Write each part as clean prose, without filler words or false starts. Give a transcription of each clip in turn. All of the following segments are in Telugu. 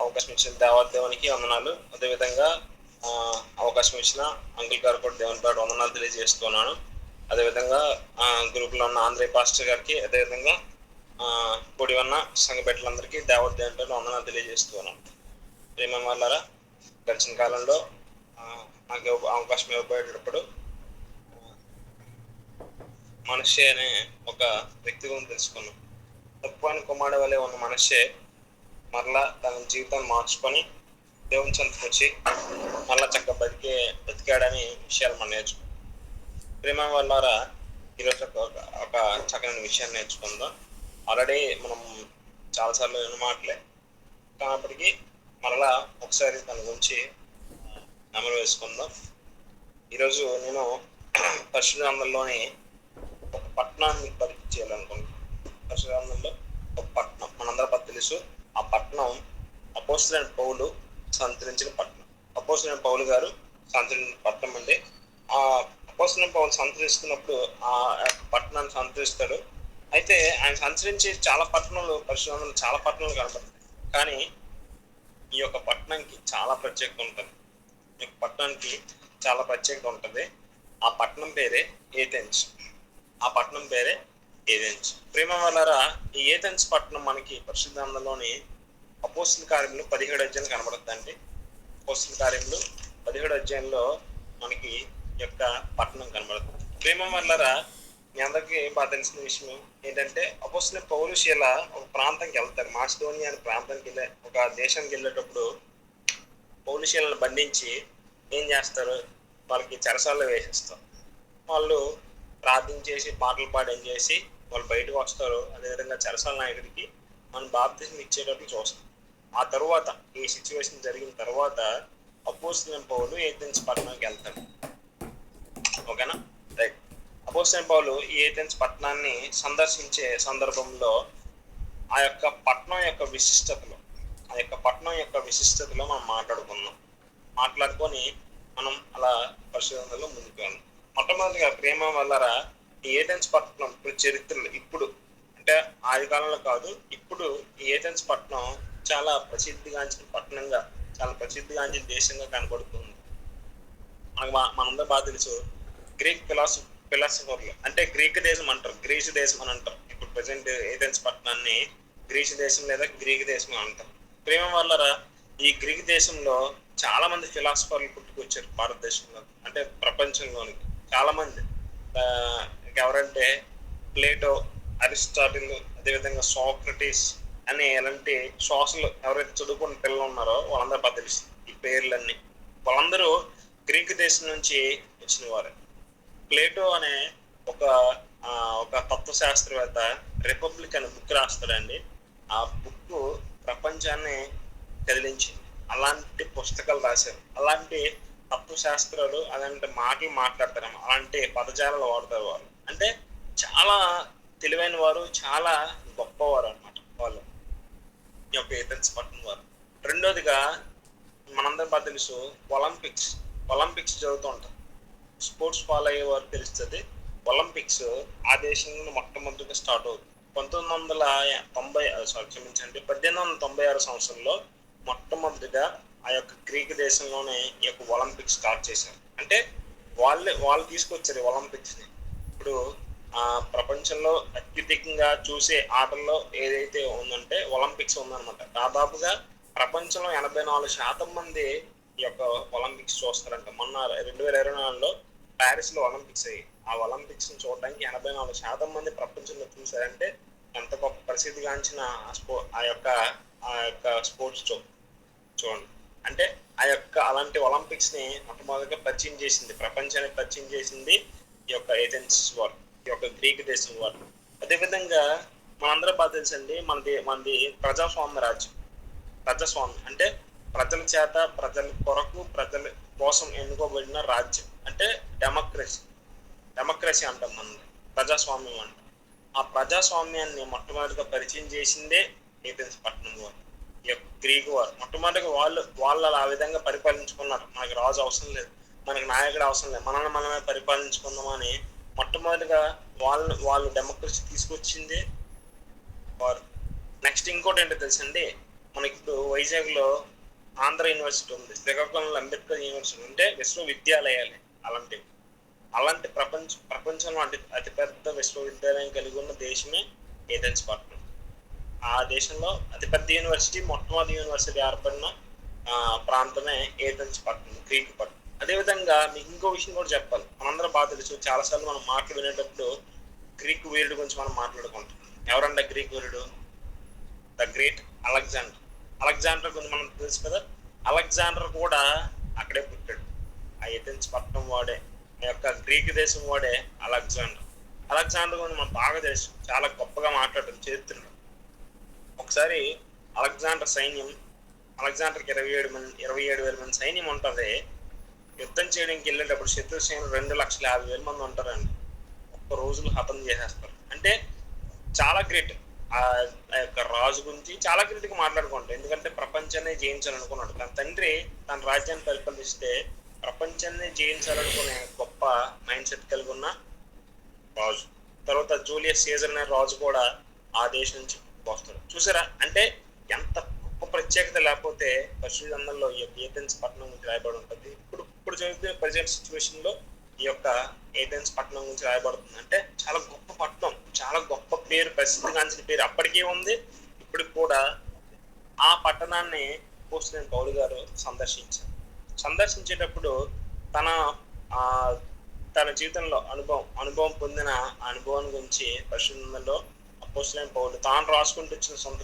అవకాశం ఇచ్చిన దేవునికి వందనాలు. అదేవిధంగా అవకాశం ఇచ్చిన అంకుల్ గారు కూడా దేవుని పేరు వందనాలు తెలియజేస్తున్నాను. అదేవిధంగా గ్రూప్లో ఉన్న ఆంధ్రే పాస్టర్ గారికి, అదేవిధంగా కూడి ఉన్న సంఘ బిడ్డలందరికీ దేవుని పేరు వందనాలు తెలియజేస్తున్నాను. ప్రేమ వాళ్ళారా, గడిచిన కాలంలో నాకు అవకాశం ఇవ్వబడేటప్పుడు మనిషి అనే ఒక వ్యక్తి గురించి తెలుసుకున్నాం. తక్కువైన కుమారుడు వలె ఉన్న మనిషి మరలా తన జీవితాన్ని మార్చుకొని దేవుని చెంతకు వచ్చి మరలా చక్కగా బతికాడని విషయాలు మనం నేర్చుకున్నాం. ప్రేమ వాళ్ళారా, ఈరోజు ఒక చక్కని విషయాన్ని నేర్చుకుందాం. ఆల్రెడీ మనం చాలాసార్లు విన్న మాటలే కానప్పటికీ మరలా ఒకసారి తన గురించి నెమరు వేసుకుందాం. ఈరోజు నేను పరిశుద్ధ గ్రంథంలోని ఒక పట్టణాన్ని పరిచయం చేయాలనుకుంటున్నాను. పరిశుద్ధ గ్రంథంలో ఒక పట్టణం మనందరూ తెలుసు. ఆ పట్టణం అపోస్తలుడైన పౌలు సంతరించిన పట్టణం. అపోస్తలుడైన పౌలు గారు సంతరించిన పట్టణం అండి. ఆ అపోస్తలుడైన పౌలు సంతరిస్తున్నప్పుడు ఆ పట్టణాన్ని సంతరిస్తాడు. అయితే ఆయన సంచరించి చాలా పట్టణాలు, పరిశుద్ధ గ్రంథంలో చాలా పట్టణాలు కనబడతాయి. కానీ ఈ యొక్క పట్టణానికి చాలా ప్రత్యేకత ఉంటుంది. ఈ పట్టణానికి చాలా ప్రత్యేకత ఉంటుంది. ఆ పట్టణం పేరే ఏథెన్స్. ఆ పట్టణం పేరే ఏథెన్స్. ప్రేమ వాళ్ళారా, ఈ ఏథెన్స్ పట్టణం మనకి పరిశుద్ధ గ్రంథంలోని అపోస్తల కార్యములు 17 అధ్యాయం కనబడుతుందండి. అపోస్తల కార్యములు 17 అధ్యాయంలో మనకి ఈ యొక్క పట్టణం కనబడుతుంది. ప్రేమ వాళ్ళారా, మీ అందరికీ బాగా తెలిసిన విషయం ఏంటంటే, అపోస్తలుడైన పౌలు శీల ఒక ప్రాంతానికి వెళ్తారు. మాసిడోనియా అనే ప్రాంతానికి ఒక దేశానికి వెళ్ళేటప్పుడు పౌలు శీలను బంధించి ఏం చేస్తారు, వాళ్ళకి చెరసాల్లో వేసేస్తారు. వాళ్ళు ప్రార్థించేసి పాటలు పాడేం చేసి వాళ్ళు బయటకు వస్తారు. అదేవిధంగా చెరసాల నాయకుడికి మనం బాప్తిజం ఇచ్చేటప్పుడు చూస్తాం. ఆ తర్వాత ఈ సిచ్యువేషన్ జరిగిన తర్వాత అపోస్తలుడైన పౌలు ఏథెన్స్ పట్టణానికి వెళ్తాడు. ఓకేనా, రైట్. అపోస్తలుడైన పౌలు ఈ ఏథెన్స్ పట్టణాన్ని సందర్శించే సందర్భంలో ఆ యొక్క పట్టణం యొక్క విశిష్టతలో మనం మాట్లాడుకొని మనం అలా పరిశోధనలో ముందుకు వెళ్ళాం. మొట్టమొదటిగా ప్రేమ వల్లరా, ఈ ఏథెన్స్ పట్టణం ఇప్పుడు చరిత్రలో, ఇప్పుడు అంటే ఆది కాలంలో కాదు, ఇప్పుడు ఈ ఏథెన్స్ పట్టణం చాలా ప్రసిద్ధిగాంచిన పట్టణంగా, చాలా ప్రసిద్ధిగాంచిన దేశంగా కనబడుతుంది. మనందరూ బాగా తెలుసు, గ్రీక్ ఫిలాసఫర్లు అంటే గ్రీక్ దేశం అంటారు, గ్రీసు దేశం అని అంటారు. ఇప్పుడు ప్రజెంట్ ఏథెన్స్ పట్టణాన్ని గ్రీసు దేశం లేదా గ్రీక్ దేశం అని అంటారు. ప్రేమ వల్లరా, ఈ గ్రీక్ దేశంలో చాలా మంది ఫిలాసఫర్లు పుట్టుకొచ్చారు భారతదేశంలో, అంటే ప్రపంచంలోనికి చాలా మంది. ఎవరంటే ప్లేటో, అరిస్టాటిల్, అదేవిధంగా సోక్రటీస్ అని ఇలాంటి సోషల్ ఎవరైతే చదువుకున్న పిల్లలు ఉన్నారో వాళ్ళందరూ బాగా తెలుసు ఈ పేర్లన్నీ. వాళ్ళందరూ గ్రీక్ దేశం నుంచి వచ్చిన వారు. ప్లేటో అనే ఒక తత్వశాస్త్రవేత్త రిపబ్లిక్ అనే బుక్ రాస్తాడండి. ఆ బుక్ ప్రపంచాన్ని కదిలించింది. అలాంటి పుస్తకాలు రాశారు, అలాంటి తత్వశాస్త్రాలు, అలాంటి మాటలు మాట్లాడతారు, అలాంటి పదజాలాలు వాడతారు వాళ్ళు. అంటే చాలా తెలివైన వారు, చాలా గొప్పవారు అనమాట వాళ్ళు, ఈ యొక్క ఏథెన్స్ పట్టణం వారు. రెండోదిగా మనందరూ బాగా తెలుసు, ఒలింపిక్స్ జరుగుతూ ఉంటారు. స్పోర్ట్స్ ఫాలో అయ్యే వారు తెలుస్తుంది. ఒలింపిక్స్ ఆ దేశంలో మొట్టమొదటిగా స్టార్ట్ అవుతుంది 1896 సంవత్సరంలో మొట్టమొదటిగా ఆ యొక్క గ్రీక్ దేశంలోనే ఈ యొక్క ఒలింపిక్స్ స్టార్ట్ చేశారు. అంటే వాళ్ళు తీసుకొచ్చారు ఒలింపిక్స్ని. ఇప్పుడు ప్రపంచంలో అత్యధికంగా చూసే ఆటల్లో ఏదైతే ఉందంటే ఒలింపిక్స్ ఉందన్నమాట. దాదాపుగా ప్రపంచంలో 84% మంది ఈ యొక్క ఒలింపిక్స్ చూస్తారంట. మొన్న 2024లో ప్యారిస్లో ఒలింపిక్స్ అయ్యి ఆ ఒలింపిక్స్ ని చూడడానికి 84% మంది ప్రపంచంలో చూసారంటే ఎంత గొప్ప ప్రసిద్ధిగాంచిన ఆ యొక్క స్పోర్ట్స్ చూడండి. అంటే ఆ యొక్క అలాంటి ఒలింపిక్స్ ని మొట్టమొదటిగా పరిచయం చేసింది, ప్రపంచానికి పరిచయం చేసింది ఈ యొక్క ఏథెన్స్ వారు, ఈ యొక్క గ్రీక్ దేశం వారు. అదేవిధంగా మనందరూ బాగా తెలుసండి, మనది ప్రజాస్వామ్య రాజ్యం. ప్రజాస్వామ్యం అంటే ప్రజల చేత, ప్రజల కొరకు, ప్రజల కోసం ఎన్నుకోబడిన రాజ్యం. అంటే డెమోక్రసీ అంటాం, మనది ప్రజాస్వామ్యం అంటాం. ఆ ప్రజాస్వామ్యాన్ని మొట్టమొదటిగా పరిచయం చేసిందే ఏథెన్స్ పట్టణం వారు, ఈ యొక్క గ్రీకు వారు. మొట్టమొదటిగా వాళ్ళు ఆ విధంగా పరిపాలించుకున్నారు. మనకి రాజు అవసరం లేదు, మనకి నాయకుడు అవసరం లేదు, మనమే పరిపాలించుకుందామని మొట్టమొదటిగా వాళ్ళు డెమోక్రసీ తీసుకొచ్చింది వారు. నెక్స్ట్ ఇంకోటి ఏంటో తెలుసండి, మనకి ఇప్పుడు వైజాగ్లో ఆంధ్ర యూనివర్సిటీ ఉంది, శ్రీకాకుళంలో అంబేద్కర్ యూనివర్సిటీ ఉంటే విశ్వవిద్యాలయాలే అలాంటివి. అలాంటి ప్రపంచంలో అతిపెద్ద విశ్వవిద్యాలయం కలిగి ఉన్న దేశమే ఏథెన్స్ పట్టణం. ఆ దేశంలో అతిపెద్ద యూనివర్సిటీ, మొట్టమొదటి యూనివర్సిటీ ఏర్పడిన ప్రాంతమే ఏథెన్స్ పట్టణం, గ్రీక్ పట్టణం. అదేవిధంగా మీకు ఇంకో విషయం కూడా చెప్పాలి. మనందరం బాగా తెలుసు, చాలాసార్లు మనం మాటలు వినేటప్పుడు గ్రీక్ వీరుడు గురించి మనం మాట్లాడుకుంటాం. ఎవరంటే Greek Veerudu? The great Alexander. Alexander గురించి మనం తెలుసు కదా. అలెగ్జాండర్ కూడా అక్కడే పుట్టాడు, ఆ ఏథెన్స్ పట్టణం వాడే, ఆ యొక్క గ్రీక్ దేశం వాడే అలెగ్జాండర్. అలెగ్జాండర్ గురించి మనం బాగా తెలుసు, చాలా గొప్పగా మాట్లాడటం చరిత్రలో. ఒకసారి అలెగ్జాండర్ సైన్యం, అలెగ్జాండర్కి 27,000 మంది సైన్యం ఉంటుంది. యుద్ధం చేయడానికి వెళ్ళేటప్పుడు శత్రు సైన్యం 2,50,000 మంది ఉంటారండి. ఒక్క రోజులు హతం చేసేస్తారు. అంటే చాలా గ్రేట్. ఆ యొక్క రాజు గురించి చాలా గ్రేట్గా మాట్లాడుకుంటాం. ఎందుకంటే ప్రపంచాన్ని జయించాలనుకున్నాడు. తన తండ్రి తన రాజ్యాన్ని పరిపాలిస్తే ప్రపంచాన్ని జయించాలనుకునే గొప్ప మైండ్ సెట్ కలిగి ఉన్న రాజు. తర్వాత జూలియస్ సీజర్ అనే రాజు కూడా ఆ దేశం నుంచి వస్తాడు. చూసారా, అంటే ఎంత గొప్ప ప్రత్యేకత లేకపోతే పరిశుద్ధంలో ఈ యొక్క ఏథెన్స్ పట్టణం గురించి రాయబడి ఉంటుంది. ఇప్పుడు జరుగుతున్న ప్రజెంట్ సిచ్యువేషన్ లో ఈ యొక్క ఏథెన్స్ పట్టణం గురించి రాయబడుతుంది. అంటే చాలా గొప్ప పట్టణం, చాలా గొప్ప పేరు, ప్రసిద్ధిగాంచిన పేరు అప్పటికే ఉంది, ఇప్పటికి కూడా. ఆ పట్టణాన్ని అపోస్తలుడైన పౌలు గారు సందర్శించేటప్పుడు తన జీవితంలో అనుభవం పొందిన అనుభవం గురించి పరిశుద్ధంలో అపోస్తలుడైన పౌలు తాను రాసుకుంటూ వచ్చిన సొంత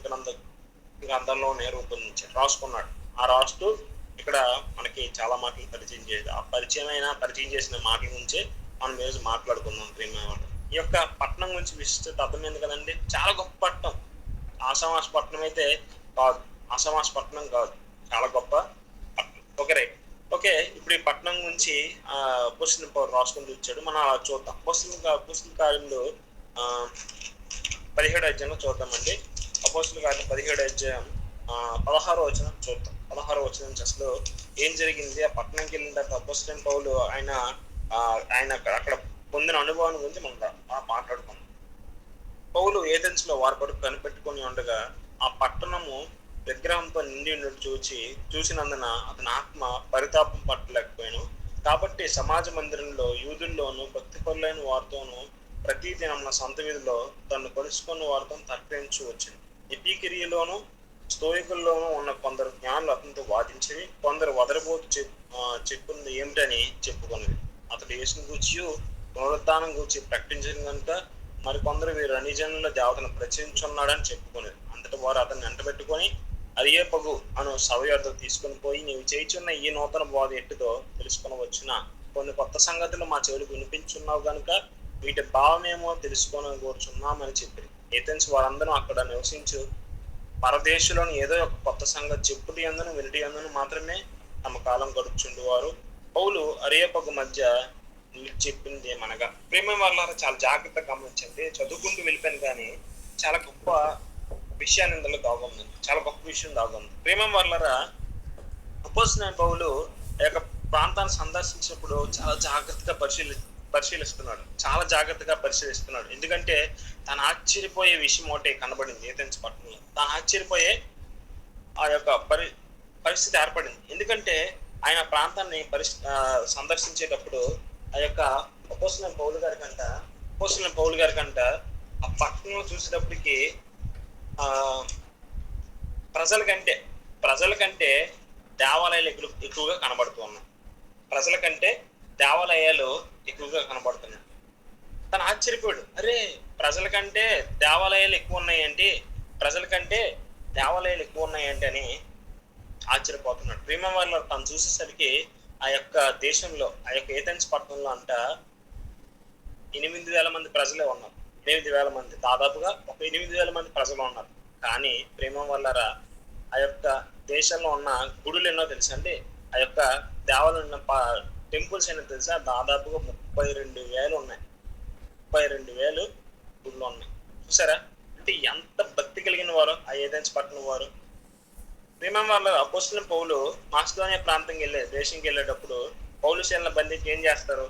గ్రంథంలోనే రాసుకున్నాడు. ఆ రాస్తూ ఇక్కడ మనకి చాలా మాటలు పరిచయం చేయాలి. ఆ పరిచయం చేసిన మాటల గురించి మనం ఈరోజు మాట్లాడుకుందాం. ఈ యొక్క పట్టణం గురించి విశిష్టత అర్థమైంది కదండి. చాలా గొప్ప పట్టణం. ఆషామాష పట్టణం అయితే కాదు, ఆషామాష పట్టణం కాదు, చాలా గొప్ప పట్టణం. Okay, right. ఓకే, ఇప్పుడు ఈ పట్టణం గురించి అపోస్తలుడైన పౌలు రాసుకుంటూ వచ్చాడు. మనం అలా చూద్దాం. అపోస్తలుల కార్యంలో 17వ అధ్యాయంలో చూద్దామండి. అపోస్తలుల కార్యం 17వ అధ్యాయం 16వ వచనం చూద్దాం. 16వ వచనం అసలు ఏం జరిగింది, ఆ పట్టణంకి వెళ్ళిన తర్వాత అపోస్తలుడైన పౌలు ఆయన అక్కడ పొందిన అనుభవాన్ని గురించి మనం మాట్లాడుకున్నాం. పౌలు ఏథెన్స్ లో వారి కొరకు కనిపెట్టుకుని ఉండగా ఆ పట్టణము విగ్రహంతో నిండి చూసినందున అతని ఆత్మ పరితాపం పట్టలేకపోయాను. కాబట్టి సమాజ మందిరంలో యూదుల్లోను భక్తిపరులైన వారితోనూ ప్రతి దినం సొంత వీధిలో తను కలుసుకున్న వారితో తర్కించు వచ్చింది. ఎపికిరియాలోను స్తోయికుల్లోనూ ఉన్న కొందరు జ్ఞానులు అతనితో వాదించి కొందరు వదరబోతు చెప్పింది ఏమిటని చెప్పుకున్నది. అతడు యేసుని గూర్చి పునరుద్ధానం గూర్చి ప్రకటించిన కనుక మరికొందరు వీరు అన్యజనుల దేవతను ప్రచురించున్నాడని చెప్పుకునేది. అంతటి వారు అతన్ని వెంటబెట్టుకొని అరియేపగు అను సభ తీసుకుని పోయి, నీవు చేయుచున్న ఈ నూతన బోధ ఎట్టుదో తెలుసుకుని వచ్చిన కొన్ని కొత్త సంగతులు మా చెవులకు వినిపించున్నావు కనుక వీటి భావమేమో తెలుసుకొని కూర్చున్నామని చెప్పారు. ఏథెన్స్ వారందరూ అక్కడ నివసించు పరదేశంలోని ఏదో ఒక కొత్త సంగతి చెప్పుటి అందును వినటి అందును మాత్రమే తమ కాలం గడుపుచుండేవారు. పౌలు అరియేపగు మధ్య చెప్పింది ఏమనగా, ప్రేమ వాళ్ళ చాలా జాగ్రత్తగా గమనించండి. చదువుకుంటూ వెళ్ళిపోయాను కానీ చాలా గొప్ప విషయాన్ని ఇందులో దాగుంది, చాలా గొప్ప విషయం దాగుంది. ప్రేమ వాళ్ళరా, అపోస్తలుడైన పౌలు ఆ యొక్క ప్రాంతాన్ని సందర్శించినప్పుడు చాలా జాగ్రత్తగా పరిశీలిస్తున్నాడు, చాలా జాగ్రత్తగా పరిశీలిస్తున్నాడు. ఎందుకంటే తను ఆశ్చర్యపోయే విషయం ఒకటి కనబడింది. ఏథెన్స్ పట్టణంలో తాను ఆశ్చర్యపోయే ఆ యొక్క పరిస్థితి ఏర్పడింది. ఎందుకంటే ఆయన ప్రాంతాన్ని సందర్శించేటప్పుడు ఆ యొక్క అపోస్తలుడైన పౌలు గారి కంట ఆ పట్టణంలో చూసేటప్పటికి ప్రజల కంటే దేవాలయాలు ఎక్కువగా కనబడుతూ ఉన్నాయి. ప్రజల కంటే దేవాలయాలు ఎక్కువగా కనబడుతున్నాయి. తను ఆశ్చర్యపోయాడు, అరే ప్రజల కంటే దేవాలయాలు ఎక్కువ ఉన్నాయంటే అని ఆశ్చర్యపోతున్నాడు. ప్రేమ వాళ్ళు తను చూసేసరికి ఆ యొక్క దేశంలో, ఆ యొక్క ఏథెన్స్ పట్టణంలో అంట 8,000 మంది ప్రజలే ఉన్నారు. 8,000 మంది, దాదాపుగా ఒక 8,000 మంది ప్రజలు ఉన్నారు. కానీ ప్రేమ వల్లరా, ఆ యొక్క దేశంలో ఉన్న గుడులు ఎన్నో తెలుసా అండి? ఆ యొక్క దేవాలయం ఉన్న టెంపుల్స్ అయినా తెలుసా? దాదాపుగా 32,000 ఉన్నాయి. 32,000 గుళ్ళు ఉన్నాయి. చూసారా, అంటే ఎంత భక్తి కలిగిన వారు ఆ ఏథెన్స్ పట్టణం వారు. ప్రేమ వాళ్ళ అపోస్తలుడైన పౌలు మాసిదోనియా దేశంకి వెళ్ళేటప్పుడు పౌలు సేనల బంధించి ఏం చేస్తారు?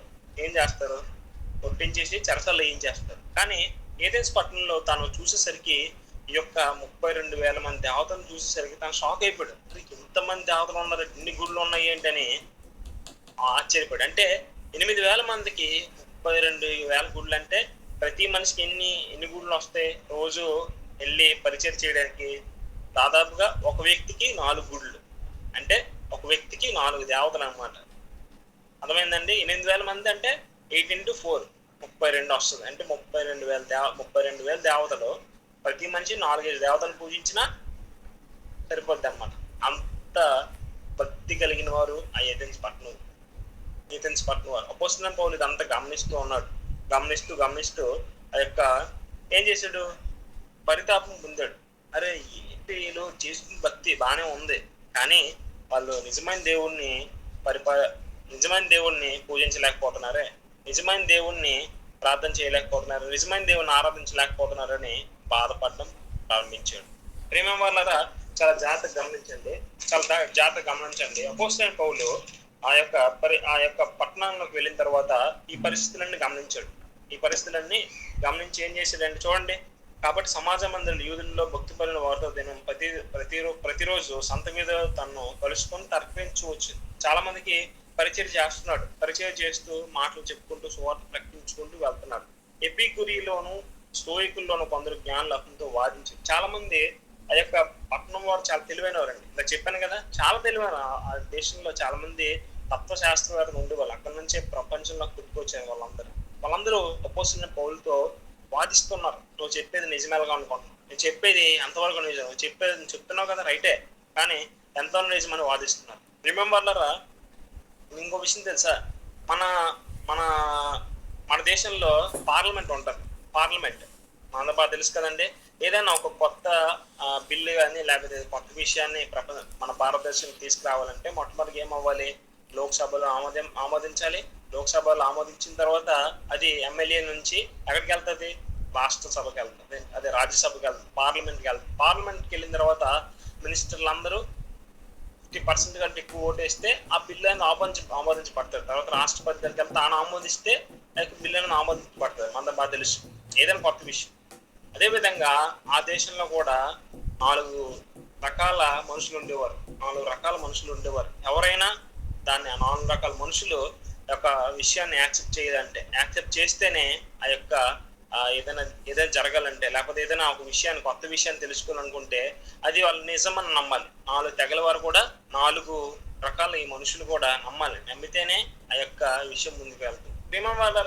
కొట్టించేసి చెరసాల్లో వేయించేస్తారు. కానీ ఏథెన్స్ పట్టణంలో తాను చూసేసరికి ఈ యొక్క 32,000 మంది దేవతలను చూసేసరికి తను షాక్ అయిపోయాడు. ఇంతమంది దేవతలు ఉన్నారు, ఇన్ని గుళ్ళు ఉన్నాయి ఏంటని ఆశ్చర్యపోయాడు. అంటే 8,000 మందికి 32,000 గుళ్ళు అంటే ప్రతి మనిషికి ఎన్ని గుళ్ళు వస్తాయి? రోజు వెళ్ళి పరిచయం చేయడానికి దాదాపుగా ఒక వ్యక్తికి 4 గుళ్ళు. అంటే ఒక వ్యక్తికి 4 దేవతలు అనమాట. అర్థమైందండి? 8,000 మంది అంటే 8 into 4 32 వస్తుంది. అంటే 32,000 దేవతలు ప్రతి మనిషి 4-5 దేవతలు పూజించినా సరిపోద్ది అనమాట. అంత భక్తి కలిగిన వారు ఆ ఏథెన్స్ పట్టణం వారు. అపోస్తలుడైన పౌలు ఇదంతా గమనిస్తూ ఉన్నాడు. గమనిస్తూ ఆ యొక్క ఏం చేశాడు? పరితాపం పొందాడు. అరే ఏంటి వీళ్ళు చేస్తున్న భక్తి బాగానే ఉంది, కానీ వాళ్ళు నిజమైన దేవుణ్ణి పూజించలేకపోతున్నారే, నిజమైన దేవుణ్ణి ప్రార్థన చేయలేకపోతున్నారు, నిజమైన దేవుణ్ణి ఆరాధించలేకపోతున్నారని బాధపడడం ప్రారంభించాడు. ప్రేమ వాళ్ళరా చాలా జాగ్రత్తగా గమనించండి. అపోస్తలుడైన పౌలు ఆ యొక్క పట్టణంలోకి వెళ్ళిన తర్వాత ఈ పరిస్థితులన్నీ గమనించాడు. ఈ పరిస్థితులన్నీ గమనించి ఏం చేశాడంటే చూడండి. కాబట్టి సమాజ మందిరం యూదుల్లో భక్తి పరుల వారితో దినం ప్రతిరోజు సంత మీద తను కలుసుకొని తర్కించవచ్చు. చాలా మందికి పరిచయం చేస్తున్నాడు. పరిచయం చేస్తూ మాటలు చెప్పుకుంటూ సువార్త ప్రకటించుకుంటూ వెళ్తున్నాడు. ఎపికురీలోను స్టోయికుల్లోను కొందరు జ్ఞానులతో వాదించారు. చాలా మంది ఆ యొక్క పట్టణం వారు చాలా తెలివైనవారండి. ఇలా చెప్పాను కదా, చాలా తెలివైన ఆ దేశంలో చాలా మంది తత్వశాస్త్రవేత్తలు ఉండేవాళ్ళు. అక్కడి నుంచే ప్రపంచంలో పుట్టుకొచ్చారు వాళ్ళందరూ అపోస్తలుడైన పౌలుతో వాదిస్తున్నారు. నువ్వు చెప్పేది నిజమేలాగా అనుకుంటున్నావు, నేను చెప్పేది ఎంతవరకు నిజం, నువ్వు చెప్తున్నావు కదా రైటే, కానీ ఎంతవరకు నిజమని వాదిస్తున్నారు. రిమెంబర్లరా, ఇంకో విషయం తెలుసా? మన మన మన దేశంలో పార్లమెంట్ ఉంటుంది. పార్లమెంట్ మన బాగా తెలుసు కదండి. ఏదైనా ఒక కొత్త బిల్లు కానీ లేకపోతే కొత్త విషయాన్ని మన భారతదేశానికి తీసుకురావాలంటే మొట్టమొదటి ఏమవ్వాలి? లోక్సభలో ఆమోదించాలి. లోక్సభలో ఆమోదించిన తర్వాత అది ఎమ్మెల్యే నుంచి ఎక్కడికి వెళ్తుంది? రాష్ట్ర సభకి వెళ్తుంది, అదే రాజ్యసభకి వెళ్తుంది, పార్లమెంట్కి వెళ్తుంది. పార్లమెంట్కి వెళ్ళిన తర్వాత మినిస్టర్లు అందరూ 50% కంటే ఎక్కువ ఓటేస్తే ఆ బిల్లును ఆమోదించబడతారు. తర్వాత రాష్ట్రపతి దగ్గరికి వెళ్తే తాను ఆమోదిస్తే బిల్లును ఆమోదించబడతారు. మన బాగా తెలుసు ఏదైనా కొత్త విషయం. అదేవిధంగా ఆ దేశంలో కూడా 4 రకాల మనుషులు ఉండేవారు. ఎవరైనా దాన్ని 4 రకాల మనుషులు యొక్క విషయాన్ని యాక్సెప్ట్ చేస్తేనే ఆ యొక్క ఏదైనా జరగాలంటే, లేకపోతే ఏదైనా ఒక విషయాన్ని కొత్త విషయాన్ని తెలుసుకోవాలనుకుంటే అది వాళ్ళు నిజమని నమ్మాలి. 4 తెగల వారు కూడా 4 రకాల ఈ మనుషులు కూడా నమ్మాలి. నమ్మితేనే ఆ యొక్క విషయం ముందుకు వెళ్తుంది. ప్రేమ వాళ్ళ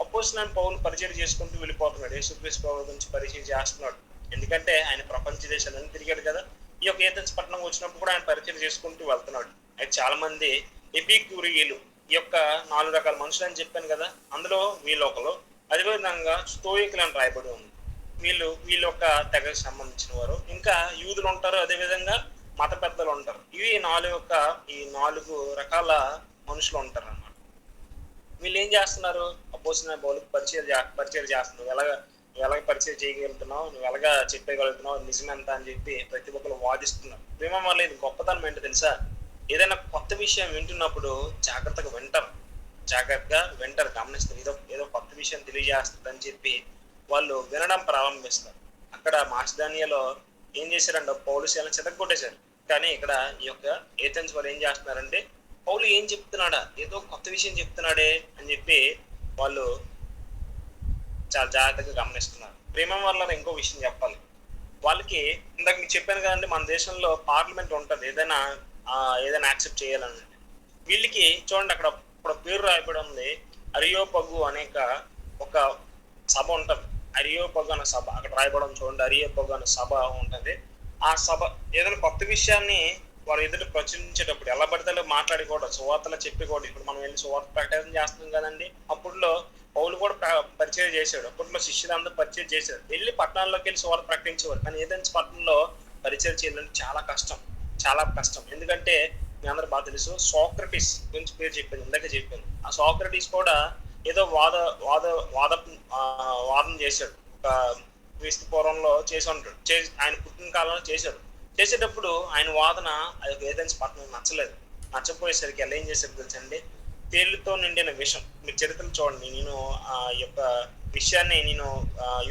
అపోస్తలుడైన పౌలు పరిచయం చేసుకుంటూ వెళ్ళిపోతున్నాడు. యేసుక్రీస్తు ప్రభువు గురించి పరిచయం చేస్తున్నాడు. ఎందుకంటే ఆయన ప్రపంచ దేశాలను తిరిగాడు కదా. ఈ యొక్క ఏథెన్స్ పట్టణం వచ్చినప్పుడు కూడా ఆయన పరిచయం చేసుకుంటూ వెళ్తున్నాడు. అయితే చాలా మంది ఎపిక్యూరీయులు, ఈ యొక్క 4 రకాల మనుషులు అని చెప్పాను కదా, అందులో వీళ్ళొకరు. అదేవిధంగా స్టోయికులు అని రాయబడి ఉంది. వీళ్ళ యొక్క తెగకు సంబంధించిన వారు. ఇంకా యూదులు ఉంటారు, అదేవిధంగా మత పెద్దలు ఉంటారు. ఇవి 4 రకాల మనుషులు ఉంటారు అన్నమాట. వీళ్ళు ఏం చేస్తున్నారు? అపోస్తలుడైన పౌలుకు పరిచయం చేస్తున్నారు. ఎలాగ పరిచయం చేయగలుగుతున్నావు, నువ్వు ఎలాగా చెప్పగలుగుతున్నావు, నిజమెంత అని చెప్పి ప్రతి ఒక్కరు వాదిస్తున్నారు. ప్రేమ వల్ల ఇది గొప్పతనం ఏంటో తెలుసా? ఏదైనా కొత్త విషయం వింటున్నప్పుడు జాగ్రత్తగా వింటారు, గమనిస్తారు. ఏదో కొత్త విషయం తెలియజేస్తుంది అని చెప్పి వాళ్ళు వినడం ప్రారంభిస్తారు. అక్కడ మాసిదోనియాలో ఏం చేశారంటే పౌలు శీలను చెదగొట్టేశారు. కానీ ఇక్కడ ఈ యొక్క ఏథెన్స్ వారు ఏం చేస్తున్నారంటే పౌలు ఏం చెప్తున్నాడా, ఏదో కొత్త విషయం చెప్తున్నాడే అని చెప్పి వాళ్ళు చాలా జాగ్రత్తగా గమనిస్తున్నారు. ప్రేమ వల్ల ఇంకో విషయం చెప్పాలి. వాళ్ళకి ఇందాక మీకు చెప్పాను కదండి, మన దేశంలో పార్లమెంట్ ఉంటుంది ఏదైనా యాక్సెప్ట్ చేయాలని. వీళ్ళకి చూడండి, అక్కడ పేరు రాయబడి ఉంది అరియోపగు అనేక ఒక సభ ఉంటుంది. అరియోపగు అనే సభ అక్కడ రాయబడం చూడండి. అరియోపగు అనే సభ ఉంటుంది. ఆ సభ ఏదైనా కొత్త విషయాన్ని వారు ఎదురు ప్రచురించేటప్పుడు ఎలా పడితే మాట్లాడుకోవడం, సువార్తలు చెప్పికోవడం. ఇప్పుడు మనం వెళ్ళి సువార్త ప్రకటన చేస్తున్నాం కదండి. అప్పుడులో పౌలు కూడా పరిచయం చేశాడు. అప్పట్లో శిష్యులందరూ పరిచయం చేశారు. వెళ్ళి పట్టణాల్లోకి వెళ్ళి సువార్త ప్రకటించేవారు. కానీ ఏదైనా పట్టణంలో పరిచయం చేయాలంటే చాలా కష్టం. ఎందుకంటే మీ అందరూ బాగా తెలుసు, సోక్రటీస్ గురించి పేరు చెప్పాను. ఆ సోక్రటీస్ కూడా ఏదో వాదన చేశాడు. ఒక క్రీస్తు పూర్వంలో చేసి ఉంటాడు. ఆయన పుట్టిన కాలంలో చేసేటప్పుడు ఆయన వాదన ఆ యొక్క ఏథెన్స్ పట్టణం నచ్చలేదు. నచ్చపోయేసరికి ఎలా ఏం చేశారు తెలుసండి? తేళ్లతో నిండిన విషం. మీరు చరిత్రలు చూడండి. నేను ఆ యొక్క విషయాన్ని నేను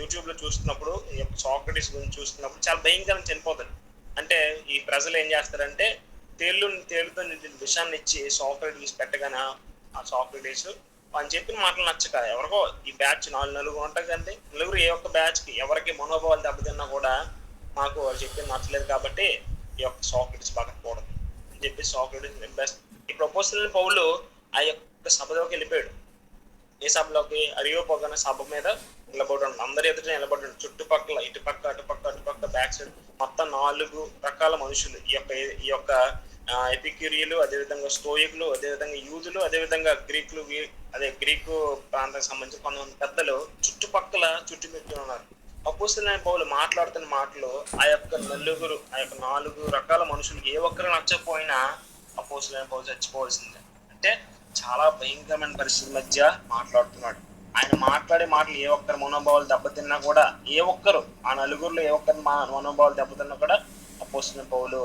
యూట్యూబ్ లో చూస్తున్నప్పుడు, ఈ యొక్క సాక్రటీస్ గురించి చూస్తున్నప్పుడు చాలా భయంకరంగా చనిపోతాడు. అంటే ఈ ప్రజలు ఏం చేస్తారంటే తేళ్లతో నిండిన విషాన్ని ఇచ్చి సాక్రటీస్ పెట్టగానే ఆ సాక్రటీస్ అని చెప్పిన మాటలు నచ్చక ఎవరికో ఈ బ్యాచ్ నలుగురు ఉంటుంది కండి, నలుగురు ఏ ఒక్క బ్యాచ్ కి ఎవరికి మనోభావాలు దెబ్బతిన్నా కూడా మాకు వాళ్ళు చెప్పింది నచ్చలేదు కాబట్టి ఈ యొక్క సాక్రటీస్ పడకూడదు అని చెప్పి సాక్రటీస్ బెస్ట్. ఈ ప్రపోజల్ పౌలు ఆ యొక్క సభలోకి వెళ్ళిపోయాడు. ఏ సభలోకి? అరియోపగన సభ మీద నిలబడి ఉండు, అందరి ఎదుట నిలబడి ఉండు. చుట్టుపక్కల ఇటుపక్క అటుపక్క బ్యాక్ సైడ్ మొత్తం 4 రకాల మనుషులు, ఈ యొక్క ఎపిక్యూరియలు, అదేవిధంగా స్టోయికులు, అదేవిధంగా యూదులు, అదేవిధంగా గ్రీకులు, గ్రీకు ప్రాంతానికి సంబంధించి కొంతమంది పెద్దలు చుట్టుపక్కల చుట్టుముట్టి ఉన్నారు. అపోస్తలుడైన పౌలు మాట్లాడుతున్న మాటలు ఆ యొక్క 4 రకాల మనుషులు ఏ ఒక్కరు నచ్చకపోయినా అపోస్తలుడైన పౌలు చచ్చిపోవాల్సిందే. అంటే చాలా భయంకరమైన పరిస్థితి మధ్య మాట్లాడుతున్నాడు. ఆయన మాట్లాడే మాటలు ఏ ఒక్కరి మనోభావాలు దెబ్బతిన్నా కూడా, ఏ ఒక్కరు ఆ నలుగురిలో ఏ ఒక్కరి మనోభావాలు దెబ్బతిన్నా కూడా అపోస్తలుడైన పౌలు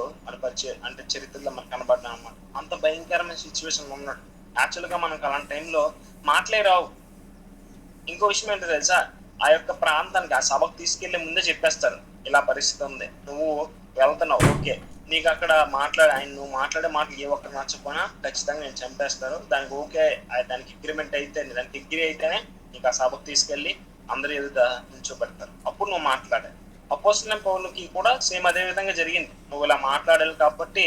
అంటే చరిత్రలో మనకు కనబడ్డా అన్నమాట. అంత భయంకరమైన సిచ్యువేషన్ ఉన్నాడు. యాక్చువల్ గా మనకు అలాంటి టైంలో మాటలే రావు. ఇంకో విషయం ఏంటో తెలుసా? ఆ యొక్క ప్రాంతానికి ఆ సభకు తీసుకెళ్లే ముందే చెప్పేస్తారు, ఇలా పరిస్థితి ఉంది, నువ్వు వెళ్తున్నావు, ఓకే, నీకు అక్కడ నువ్వు మాట్లాడే మాటలు ఏ ఒక్కరు నచ్చకపోయినా ఖచ్చితంగా నేను చంపేస్తారు, దానికి ఓకే, దానికి అగ్రిమెంట్ అయితే, దానికి డిగ్రీ అయితేనే నీకు ఆ సభకు తీసుకెళ్లి అందరి ఎదుట నిల్చోబెడతారు, అప్పుడు నువ్వు మాట్లాడాలి. అపోస్తలుడైన పౌలుకి కూడా సేమ్ అదే విధంగా జరిగింది. నువ్వు ఇలా మాట్లాడాలి కాబట్టి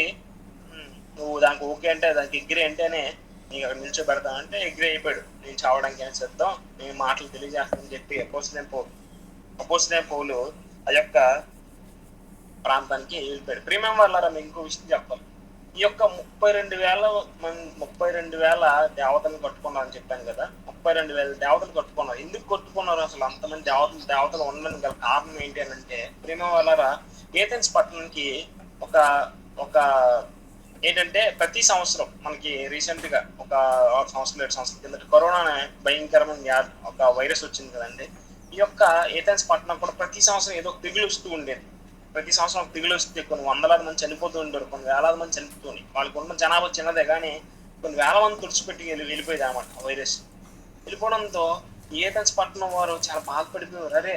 నువ్వు దానికి ఓకే అంటే, దానికి ఎగ్రీ అంటేనే నీకు అక్కడ నిల్చోబెడతానంటే ఎగ్రీ అయిపోయాడు. నేను చావడానికి అయినా సిద్ధం, నేను మాటలు తెలియజేస్తానని చెప్పి అపోస్తలుడైన పౌలు ఆ యొక్క ప్రాంతానికి వెళ్ళిపోయాడు. ప్రియమైన వాళ్ళారా, మీకు ఇంకో విషయం చెప్పాలి. ఈ యొక్క 32,000 దేవతలను కట్టుకున్నారని చెప్పాను కదా. 32,000 దేవతలు కట్టుకున్నారు. ఎందుకు కట్టుకున్నారు? అసలు అంతమంది దేవతలు ఉండడానికి గల కారణం ఏంటి అని అంటే, ప్రియమైన వాళ్ళారా, ఏథెన్స్ పట్టణానికి ఒక ఒక ఏంటంటే ప్రతి సంవత్సరం మనకి రీసెంట్ గా ఒక 6 సంవత్సరాలు 7 సంవత్సరాల కిందట కరోనా అనే భయంకరమైన ఒక వైరస్ వచ్చింది కదండి. ఈ యొక్క ఏథెన్స్ పట్టణం కూడా ప్రతి సంవత్సరం ఏదో తెగులు వస్తూ ఉండేది. ప్రతి సంవత్సరం తెగులు వస్తే కొన్ని వందలాది మంది చనిపోతూ ఉంటారు, కొన్ని వేలాది మంది చనిపోతుంది. వాళ్ళకి ఉన్న జనాభా చిన్నదే కానీ కొన్ని వేల మంది తుడిచిపెట్టి వెళ్ళిపోయేది అనమాట వైరస్. వెళ్ళిపోవడంతో ఏథెన్స్ పట్టణం వారు చాలా బాధపడిపోయారు. అరే,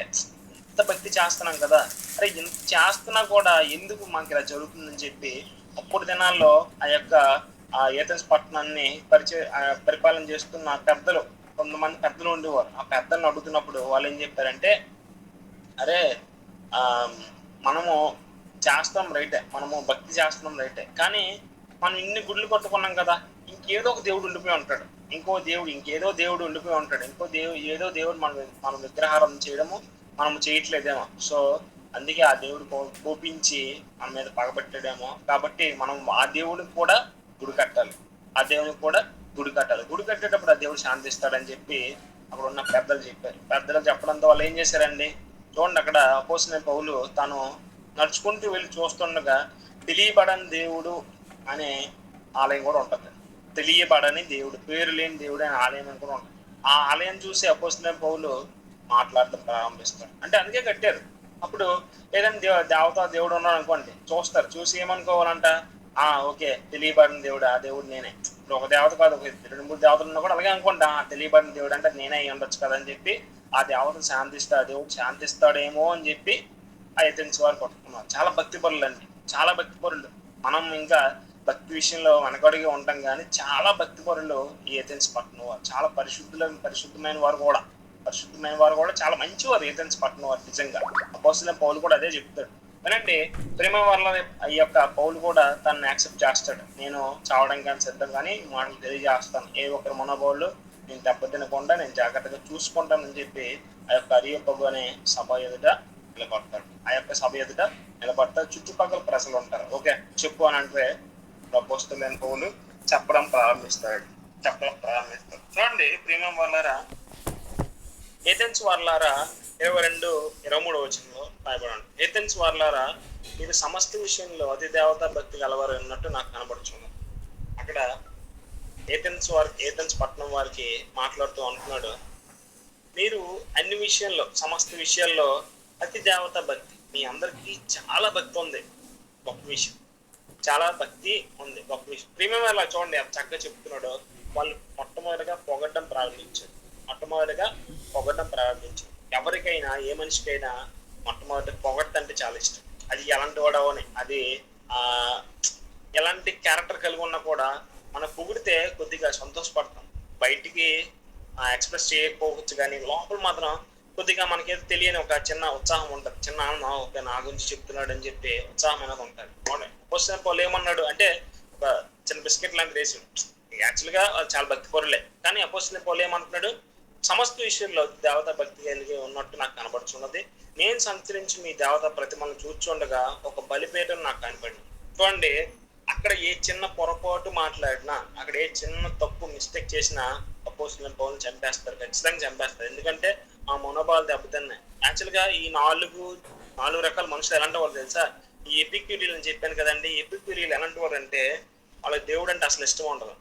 ఇంత భక్తి చేస్తున్నాం కదా, అరే ఇంత చేస్తున్నా కూడా ఎందుకు మాకు ఇలా జరుగుతుందని చెప్పి అప్పుడు దినాల్లో ఆ యొక్క ఏథెన్స్ పట్టణాన్ని పరిపాలన చేస్తున్న పెద్దలు, కొంతమంది పెద్దలు ఉండేవారు. ఆ పెద్దలను అడుగుతున్నప్పుడు వాళ్ళు ఏం చెప్పారంటే, అరే మనము చేస్తాం రైటే, మనము భక్తి చేస్తున్నాం రైటే, కానీ మనం ఇన్ని గుళ్ళు కట్టుకున్నాం కదా, ఇంకేదో ఒక దేవుడు ఉండిపోయి ఉంటాడు, ఇంకేదో దేవుడు ఉండిపోయి ఉంటాడు, ఏదో దేవుడు మనం విగ్రహారం చేయడము మనం చేయట్లేదేమో. సో అందుకే ఆ దేవుడు కోపించి మన మీద పగబెట్టాడేమో, కాబట్టి మనం ఆ దేవుడికి కూడా గుడి కట్టాలి, గుడి కట్టేటప్పుడు ఆ దేవుడు శాంతిస్తాడని చెప్పి అక్కడ ఉన్న పెద్దలు చెప్పారు. పెద్దలు చెప్పడంతో వాళ్ళు ఏం చేశారండి, చూడండి, అక్కడ అపోస్తలుడైన పౌలు తాను నడుచుకుంటూ వెళ్ళి చూస్తుండగా తెలియబడని దేవుడు అనే ఆలయం కూడా ఉంటుంది. తెలియబడని దేవుడు, పేరు లేని దేవుడు అనే ఆలయం అని కూడా ఉంటుంది. ఆ ఆలయం చూసి అపోస్తలుడైన పౌలు మాట్లాడటం ప్రారంభిస్తాడు. అంటే అందుకే కట్టారు. అప్పుడు ఏదైనా దేవుడు ఉన్నాడు అనుకోండి, చూసి ఏమనుకోవాలంట, ఓకే, తెలియబడిన దేవుడు, ఆ దేవుడు నేనే. ఇప్పుడు ఒక దేవత కాదు, 2-3 దేవతలు ఉన్నా కూడా అలాగే అనుకోండి, తెలియబడిన దేవుడు అంటే నేనే అయి ఉండొచ్చు కదా అని చెప్పి ఆ దేవతను ఆ దేవుడు శాంతిస్తాడేమో అని చెప్పి ఆ ఏథెన్స్ వారు పట్టుకున్నారు. చాలా భక్తి పరులు అండి, చాలా భక్తి పరులు. మనం ఇంకా భక్తి విషయంలో వెనకడిగా ఉంటాం కానీ చాలా భక్తి పరులు ఈ ఏథెన్స్ పట్టణం వారు. చాలా పరిశుద్ధమైన వారు కూడా చాలా మంచివారు ఏథెన్స్ పట్టణం వారు. నిజంగా అపోస్తలుడైన పౌలు కూడా అదే చెప్తాడు. వినండి, ప్రేమ వల్ల ఈ యొక్క పౌలు కూడా తనని యాక్సెప్ట్ చేస్తాడు. నేను చావడానికి కానీ సిద్ధం, కానీ మాటలు తెలియజేస్తాను, ఏ ఒక్కరి మనోభావాలు నేను దెబ్బతినకుండా నేను జాగ్రత్తగా చూసుకుంటానని చెప్పి ఆ యొక్క అరియోపగు అనే సభ ఎదుట నిలబడతాడు. ఆ యొక్క సభ ఎదుట నిలబడతాడు. చుట్టుపక్కల ప్రజలు ఉంటారు. ఓకే, చెప్పు అని అంటే అపోస్తలుడైన పౌలు చెప్పడం ప్రారంభిస్తాడు. చూడండి ప్రేమ వాళ్ళారా, ఏథెన్స్ వార్లారా 22-23 వచనంలో రాయబడి, ఏథెన్స్ వార్లారా, మీరు సమస్త విషయంలో అతి దేవతా భక్తి గలవారు అన్నట్టు నాకు కనబడుచున్నది. అక్కడ ఏథెన్స్ పట్టణం వారికి మాట్లాడుతూ అంటున్నాడు, మీరు అన్ని విషయాల్లో, సమస్త విషయాల్లో అతి దేవతా భక్తి, మీ అందరికీ చాలా భక్తి ఉంది, గొప్ప విషయం, చాలా భక్తి ఉంది, గొప్ప విషయం. ప్రియమైన చూడండి ఎంత చక్కగా చెప్తున్నాడు. వాళ్ళు మొట్టమొదటిగా పొగడ్డం ప్రారంభించారు. ఎవరికైనా ఏ మనిషికైనా మొట్టమొదటి పొగడ్డంటే చాలా ఇష్టం. అది ఎలాంటి వాడవని, అది ఆ ఎలాంటి క్యారెక్టర్ కలిగి ఉన్నా కూడా మనం పొగిడితే కొద్దిగా సంతోషపడతాం. బయటికి ఎక్స్ప్రెస్ చేయకపోవచ్చు, కానీ లోపల మాత్రం కొద్దిగా మనకేదో తెలియని ఒక చిన్న ఉత్సాహం ఉంటుంది, చిన్న ఆనందం. ఓకే, నా గురించి చెప్తున్నాడు అని చెప్పి ఉత్సాహం అనేది ఉంటుంది. అపోస్తలుడైన పౌలు ఏమన్నాడు అంటే, ఒక చిన్న బిస్కెట్ లాంటి దేశం, యాక్చువల్గా వాళ్ళు చాలా భక్తి పరులే, కానీ అపోస్తలుడైన పౌలు ఏమంటున్నాడు, సమస్త విషయంలో దేవతా భక్తి కలిగి ఉన్నట్టు నాకు కనబడుచున్నది. నేను సంచరించి మీ దేవతా ప్రతిమలను చూచుండగా ఒక బలిపీఠం నాకు కనపడింది. చూడండి, అక్కడ ఏ చిన్న పొరపాటు మాట్లాడినా, అక్కడ ఏ చిన్న తప్పు మిస్టేక్ చేసినా అపోస్తలుడైన పౌలుని చంపేస్తారు, ఖచ్చితంగా చంపేస్తారు. ఎందుకంటే ఆ మనోభావాలు దెబ్బతిన్నాయి. యాక్చువల్గా ఈ నాలుగు రకాల మనుషులు ఎలాంటి వాళ్ళు తెలుసా? ఈ ఎపిక్యూరియల్ అని చెప్పాను కదండి. ఎపిక్యూరియల్ ఎలాంటి వారు అంటే, వాళ్ళకి దేవుడు అంటే అసలు ఇష్టం ఉండదు,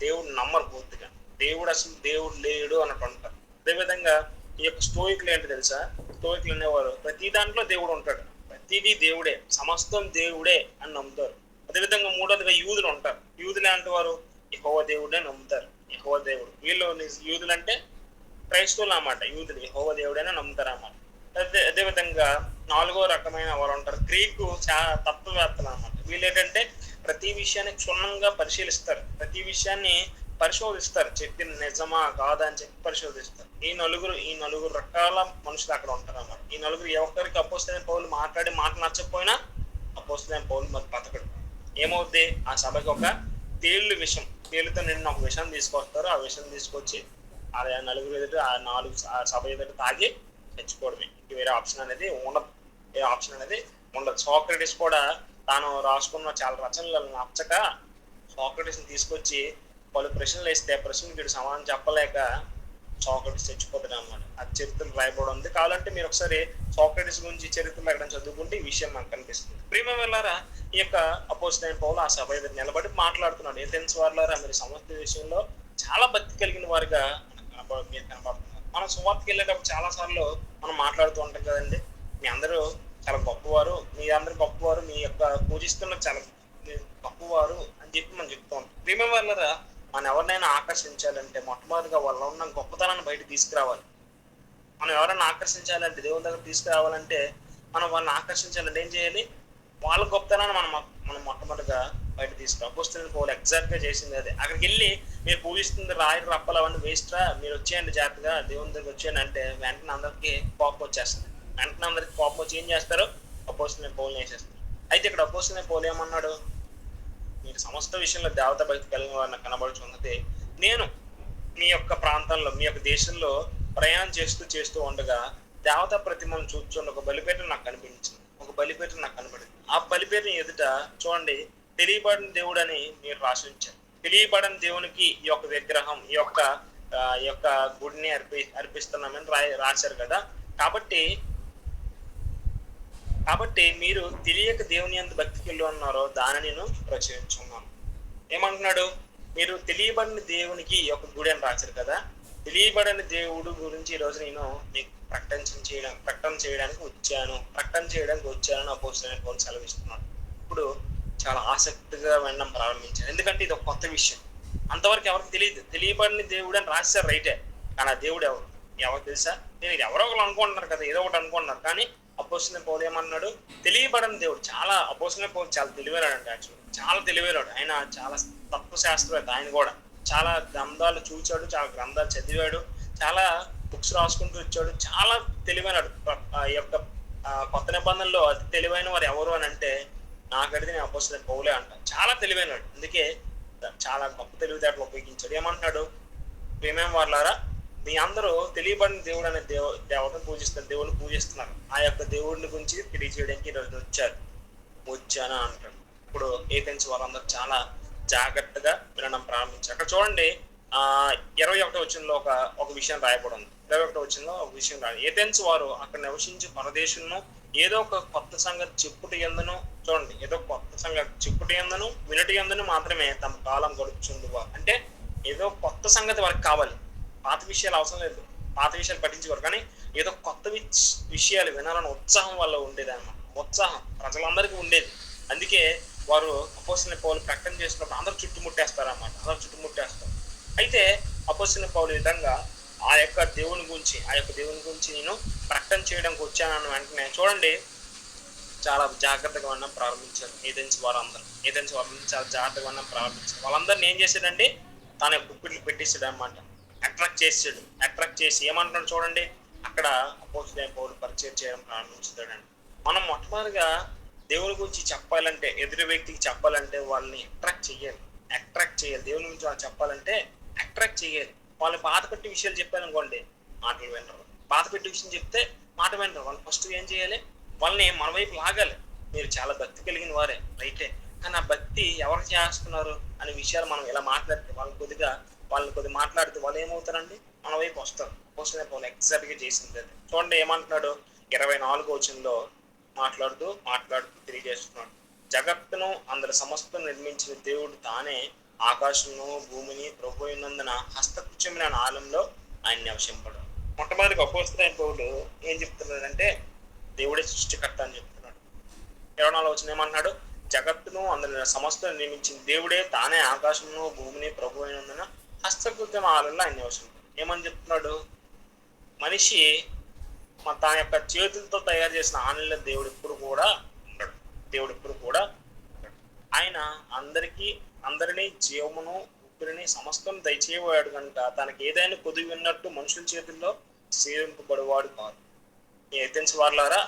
దేవుడు నమ్మరు పూర్తిగా, దేవుడు లేడు అన్నట్టు అంటారు. అదేవిధంగా ఈ యొక్క స్టోయిక్లు ఏంటి తెలుసా? స్టోయిక్లు అనేవారు ప్రతి దాంట్లో దేవుడు ఉంటాడు, ప్రతిదీ దేవుడే, సమస్తం దేవుడే అని నమ్ముతారు. అదేవిధంగా మూడోదిగా యూదులు ఉంటారు. యూదులు లాంటి వారు యెహోవా దేవుడే నమ్ముతారు. యెహోవా దేవుడు, వీళ్ళు యూదులు అంటే క్రైస్తవులు అన్నమాట. యూదులు యెహోవా దేవుడైనా నమ్ముతారు అన్నమాట. అదేవిధంగా నాలుగో రకమైన వారు ఉంటారు, గ్రీకు తత్వవేత్తలు అన్నమాట. వీళ్ళు ఏంటంటే ప్రతి విషయాన్ని క్షుణ్ణంగా పరిశీలిస్తారు, ప్రతి విషయాన్ని పరిశోధిస్తారు, చెప్పింది నిజమా కాదా అని చెప్పి పరిశోధిస్తారు. ఈ నలుగురు రకాల మనుషులు అక్కడ ఉంటారు అన్నమాట. ఈ నలుగురు ఎవరికి అపోస్తలుడైన పౌలు మాట్లాడి మాట నచ్చకపోయినా అపోస్తలుడైన పౌలు మరి బతకడు. ఏమవుద్ది, ఆ సభకి ఒక తేలుతో నిన్న ఒక విషయం తీసుకొస్తారు. ఆ విషయం తీసుకొచ్చి ఆ నలుగురు ఎదుట ఆ సభ ఎదుట తాగి తెచ్చుకోవడమే. ఇంక వేరే ఆప్షన్ అనేది ఉండదు. సోక్రటీస్ కూడా తాను రాసుకున్న చాలా రచనలను నచ్చక సోక్రటీస్ని తీసుకొచ్చి పలు ప్రశ్నలు వేస్తే ప్రశ్నలు వీడు సమాధానం చెప్పలేక సోక్రటీస్ చచ్చిపోతాడు అన్నమాట. అది చరిత్రలు రాయబడి ఉంది. కావాలంటే మీరు ఒకసారి సోక్రటీస్ గురించి చరిత్రలు ఎక్కడ చదువుకుంటే ఈ విషయం మనకు కనిపిస్తుంది. ప్రియమైన వారలారా, ఈ యొక్క అపోస్తలుడైన పౌలు ఆ సభ ఎదుట నిలబడి మాట్లాడుతున్నాడు. ఏథెన్స్ వారలారా, మీరు సమస్త విషయంలో చాలా భక్తి కలిగిన వారుగా మీరు కనబడుతున్నారు. మనం సువార్తకి వెళ్ళేటప్పుడు చాలా సార్లు మనం మాట్లాడుతూ ఉంటాం కదండి, మీ అందరూ చాలా గొప్పవారు, మీ యొక్క పూజిస్తున్న చాలా గొప్పవారు అని చెప్పి మనం చెప్తూ ఉంటాం. ప్రియమైన వారలారా, మనం ఎవరినైనా ఆకర్షించాలంటే మొట్టమొదటిగా వాళ్ళ ఉన్న గొప్పతనాన్ని బయట తీసుకురావాలి. మనం ఎవరైనా ఆకర్షించాలంటే, దేవుని దగ్గర తీసుకురావాలంటే, మనం వాళ్ళని ఆకర్షించాలంటే ఏం చేయాలి? వాళ్ళ గొప్పతనాన్ని మనం మొట్టమొదటిగా బయట తీసుకురావాలి. అపోస్తలుడైన పౌలు ఎగ్జాక్ట్ గా చేసింది అదే. అక్కడికి వెళ్ళి మీరు పూజిస్తుంది రాయి రప్పలు అవన్నీ వేస్ట్ రా, మీరు వచ్చేయండి జాగ్రత్తగా దేవుని దగ్గర వచ్చేయండి అంటే వెంటనే అందరికి కోపం వచ్చేస్తుంది. వెంటనే అందరికి కోపం వచ్చి ఏం చేస్తారు? అపోస్తలుడైన పౌలుని వేసేస్తారు. అయితే ఇక్కడ అపోస్తలుడైన పౌలు ఏమన్నాడు? మీరు సమస్త విషయంలో దేవతా భక్తి కలిగిన వారిని కనబడుచున్నది. నేను మీ యొక్క ప్రాంతంలో, మీ యొక్క దేశంలో ప్రయాణం చేస్తూ ఉండగా దేవతా ప్రతిమను చూచున్న ఒక బలిపీఠం నాకు కనిపించింది. ఆ బలిపీఠం ఎదుట చూడండి, తెలియబడిన దేవుడు అని మీరు రాసి ఉంచారు. తెలియబడిన దేవునికి ఈ యొక్క విగ్రహం, ఈ యొక్క గుడిని అర్పిస్తున్నామని రాశారు కదా. కాబట్టి మీరు తెలియక దేవుని యందు భక్తికి వెళ్ళి ఉన్నారో దాన్ని నేను ప్రచురించున్నాను. ఏమంటున్నాడు? మీరు తెలియబడిన దేవునికి ఈ యొక్క గుడి అని రాశారు కదా. తెలియబడిన దేవుడు గురించి ఈరోజు నేను మీకు ప్రకటన చేయడానికి వచ్చాను అపోస్తలుడైన పౌలు సెలవిస్తున్నాడు. ఇప్పుడు చాలా ఆసక్తిగా వినడం ప్రారంభించాను, ఎందుకంటే ఇది ఒక కొత్త విషయం. అంతవరకు ఎవరికి తెలియదు. తెలియబడిన దేవుడు అని రాశారు రైటే, కానీ ఆ దేవుడు ఎవరు తెలుసా? నేను ఇది ఎవరో ఒకరు అనుకుంటున్నారు కదా, ఏదో ఒకటి అనుకుంటున్నారు. కానీ అపోస్తలుడైన పౌలు ఏమన్నాడు? తెలియబడిన దేవుడు. అపోస్తలుడైన పౌలు చాలా తెలివైనాడు అంటే, యాక్చువల్లీ చాలా తెలివైనాడు. ఆయన చాలా తత్వశాస్త్రవేత్త. ఆయన కూడా చాలా గ్రంథాలు చూచాడు, చాలా గ్రంథాలు చదివాడు, చాలా బుక్స్ రాసుకుంటూ వచ్చాడు. చాలా తెలివైనాడు. ఈ యొక్క కొత్త నిబంధనలో అతి తెలివైన వారు ఎవరు అని అంటే నాకడితే నేను అపోస్తలుడైన పౌలే అంట. చాలా తెలివైనాడు, అందుకే చాలా గొప్ప తెలివితేటలు ఉపయోగించాడు. ఏమంటున్నాడు? ప్రియమైన వారలారా, మీ అందరూ తెలియబడిన దేవుడు అనే దేవతను దేవుని పూజిస్తున్నారు. ఆ యొక్క దేవుడిని గురించి తెలియజేయడానికి ఈరోజు వచ్చాను అంటాడు. ఇప్పుడు ఏథెన్స్ వాళ్ళందరూ చాలా జాగ్రత్తగా వినడం ప్రారంభించారు. అక్కడ చూడండి, 21వ వచనంలో ఒక విషయం రాయబడి ఉంది. 21వ వచనంలో ఒక విషయం రాయబడి, ఏథెన్స్ వారు అక్కడ నివసించే పరదేశులను ఏదో ఒక కొత్త సంగతి చెప్పుట యందును, చూడండి, ఏదో కొత్త సంగతి చెప్పుట యందును వినుట యందును మాత్రమే తమ కాలం గడుపుచుండువా. అంటే ఏదో కొత్త సంగతి వారికి కావాలి, పాత విషయాలు అవసరం లేదు, పాత విషయాలు పట్టించుకోరు, కానీ ఏదో కొత్త విషయాలు వినాలని ఉత్సాహం వల్ల ఉండేది అన్నమాట. ఉత్సాహం ప్రజలందరికీ ఉండేది. అందుకే వారు అపోస్తలుడైన పౌలు ప్రకటన చేసినప్పుడు అందరూ చుట్టుముట్టేస్తారు అన్నమాట. అయితే అపొస్తలుడైన పౌలు విధంగా ఆ యొక్క దేవుని గురించి నేను ప్రకటన చేయడానికి వచ్చానన్న వెంటనే చూడండి చాలా జాగ్రత్తగా ఉండడం ప్రారంభించారు. ఏథెన్స్ వారందరూ చాలా జాగ్రత్తగా ఉండడం ప్రారంభించారు. వాళ్ళందరినీ ఏం చేశాడండి, తన గుప్పిట్లు పెట్టేసాడు అనమాట. అట్రాక్ట్ చేసి ఏమంటున్నాడు చూడండి, అక్కడ అపొస్తలుడైన పౌలు పరిచయం చేయడం ప్రారంభించాడండి. మనం మొట్టమొదటిగా దేవుని గురించి చెప్పాలంటే, ఎదుటి వ్యక్తికి చెప్పాలంటే వాళ్ళని అట్రాక్ట్ చేయాలి. దేవుని గురించి వాళ్ళు చెప్పాలంటే అట్రాక్ట్ చేయాలి. వాళ్ళు బాధ పెట్టి విషయాలు చెప్పాను అనుకోండి, మాటలు వినరు. బాధ పెట్టి విషయం చెప్తే మాట వినరు. వాళ్ళు ఫస్ట్ ఏం చేయాలి, వాళ్ళని మన వైపు లాగాలి. మీరు చాలా భక్తి కలిగిన వారే రైటే, కానీ ఆ భక్తి ఎవరు చేస్తున్నారు అనే విషయాలు మనం ఇలా మాట్లాడితే వాళ్ళని కొద్దిగా మాట్లాడితే వాళ్ళు ఏమవుతారండి, మన వైపు వస్తారు. అపొస్తలుడైన ఎగ్జాక్ట్ గా చేసింది అది. చూడండి ఏమంటున్నాడు 24వ వచనంలో మాట్లాడుతూ తెలియజేస్తున్నాడు. జగత్తును అందరి సమస్తం నిర్మించిన దేవుడు తానే ఆకాశమును భూమిని ప్రభు అయినందున హస్తకృత్యమైన ఆలంలో ఆయన నివసింపడు. మొట్టమొదటిగా అపొస్తలుడైన పౌలు ఏం చెప్తున్నాడంటే దేవుడే సృష్టికర్త అని చెప్తున్నాడు. 24వ వచనం ఏమంటున్నాడు, జగత్తును అందరి సమస్తం నిర్మించిన దేవుడే తానే ఆకాశమును భూమిని ప్రభు అయినందున హస్తకృత్యం ఆలంలో ఆయన నివసింపడు. ఏమని చెప్తున్నాడు, మనిషి తన యొక్క చేతులతో తయారు చేసిన ఆనెల్లో దేవుడు ఎప్పుడు కూడా ఉండడు. ఆయన అందరినీ జీవమును ఊపిరిని సమస్తం దయచేవాడు కనుక తనకి ఏదైనా కొద్దిగా ఉన్నట్టు మనుషుల చేతుల్లో సేవింపబడేవాడు కాదు. ఏథెన్స్ వారలారా,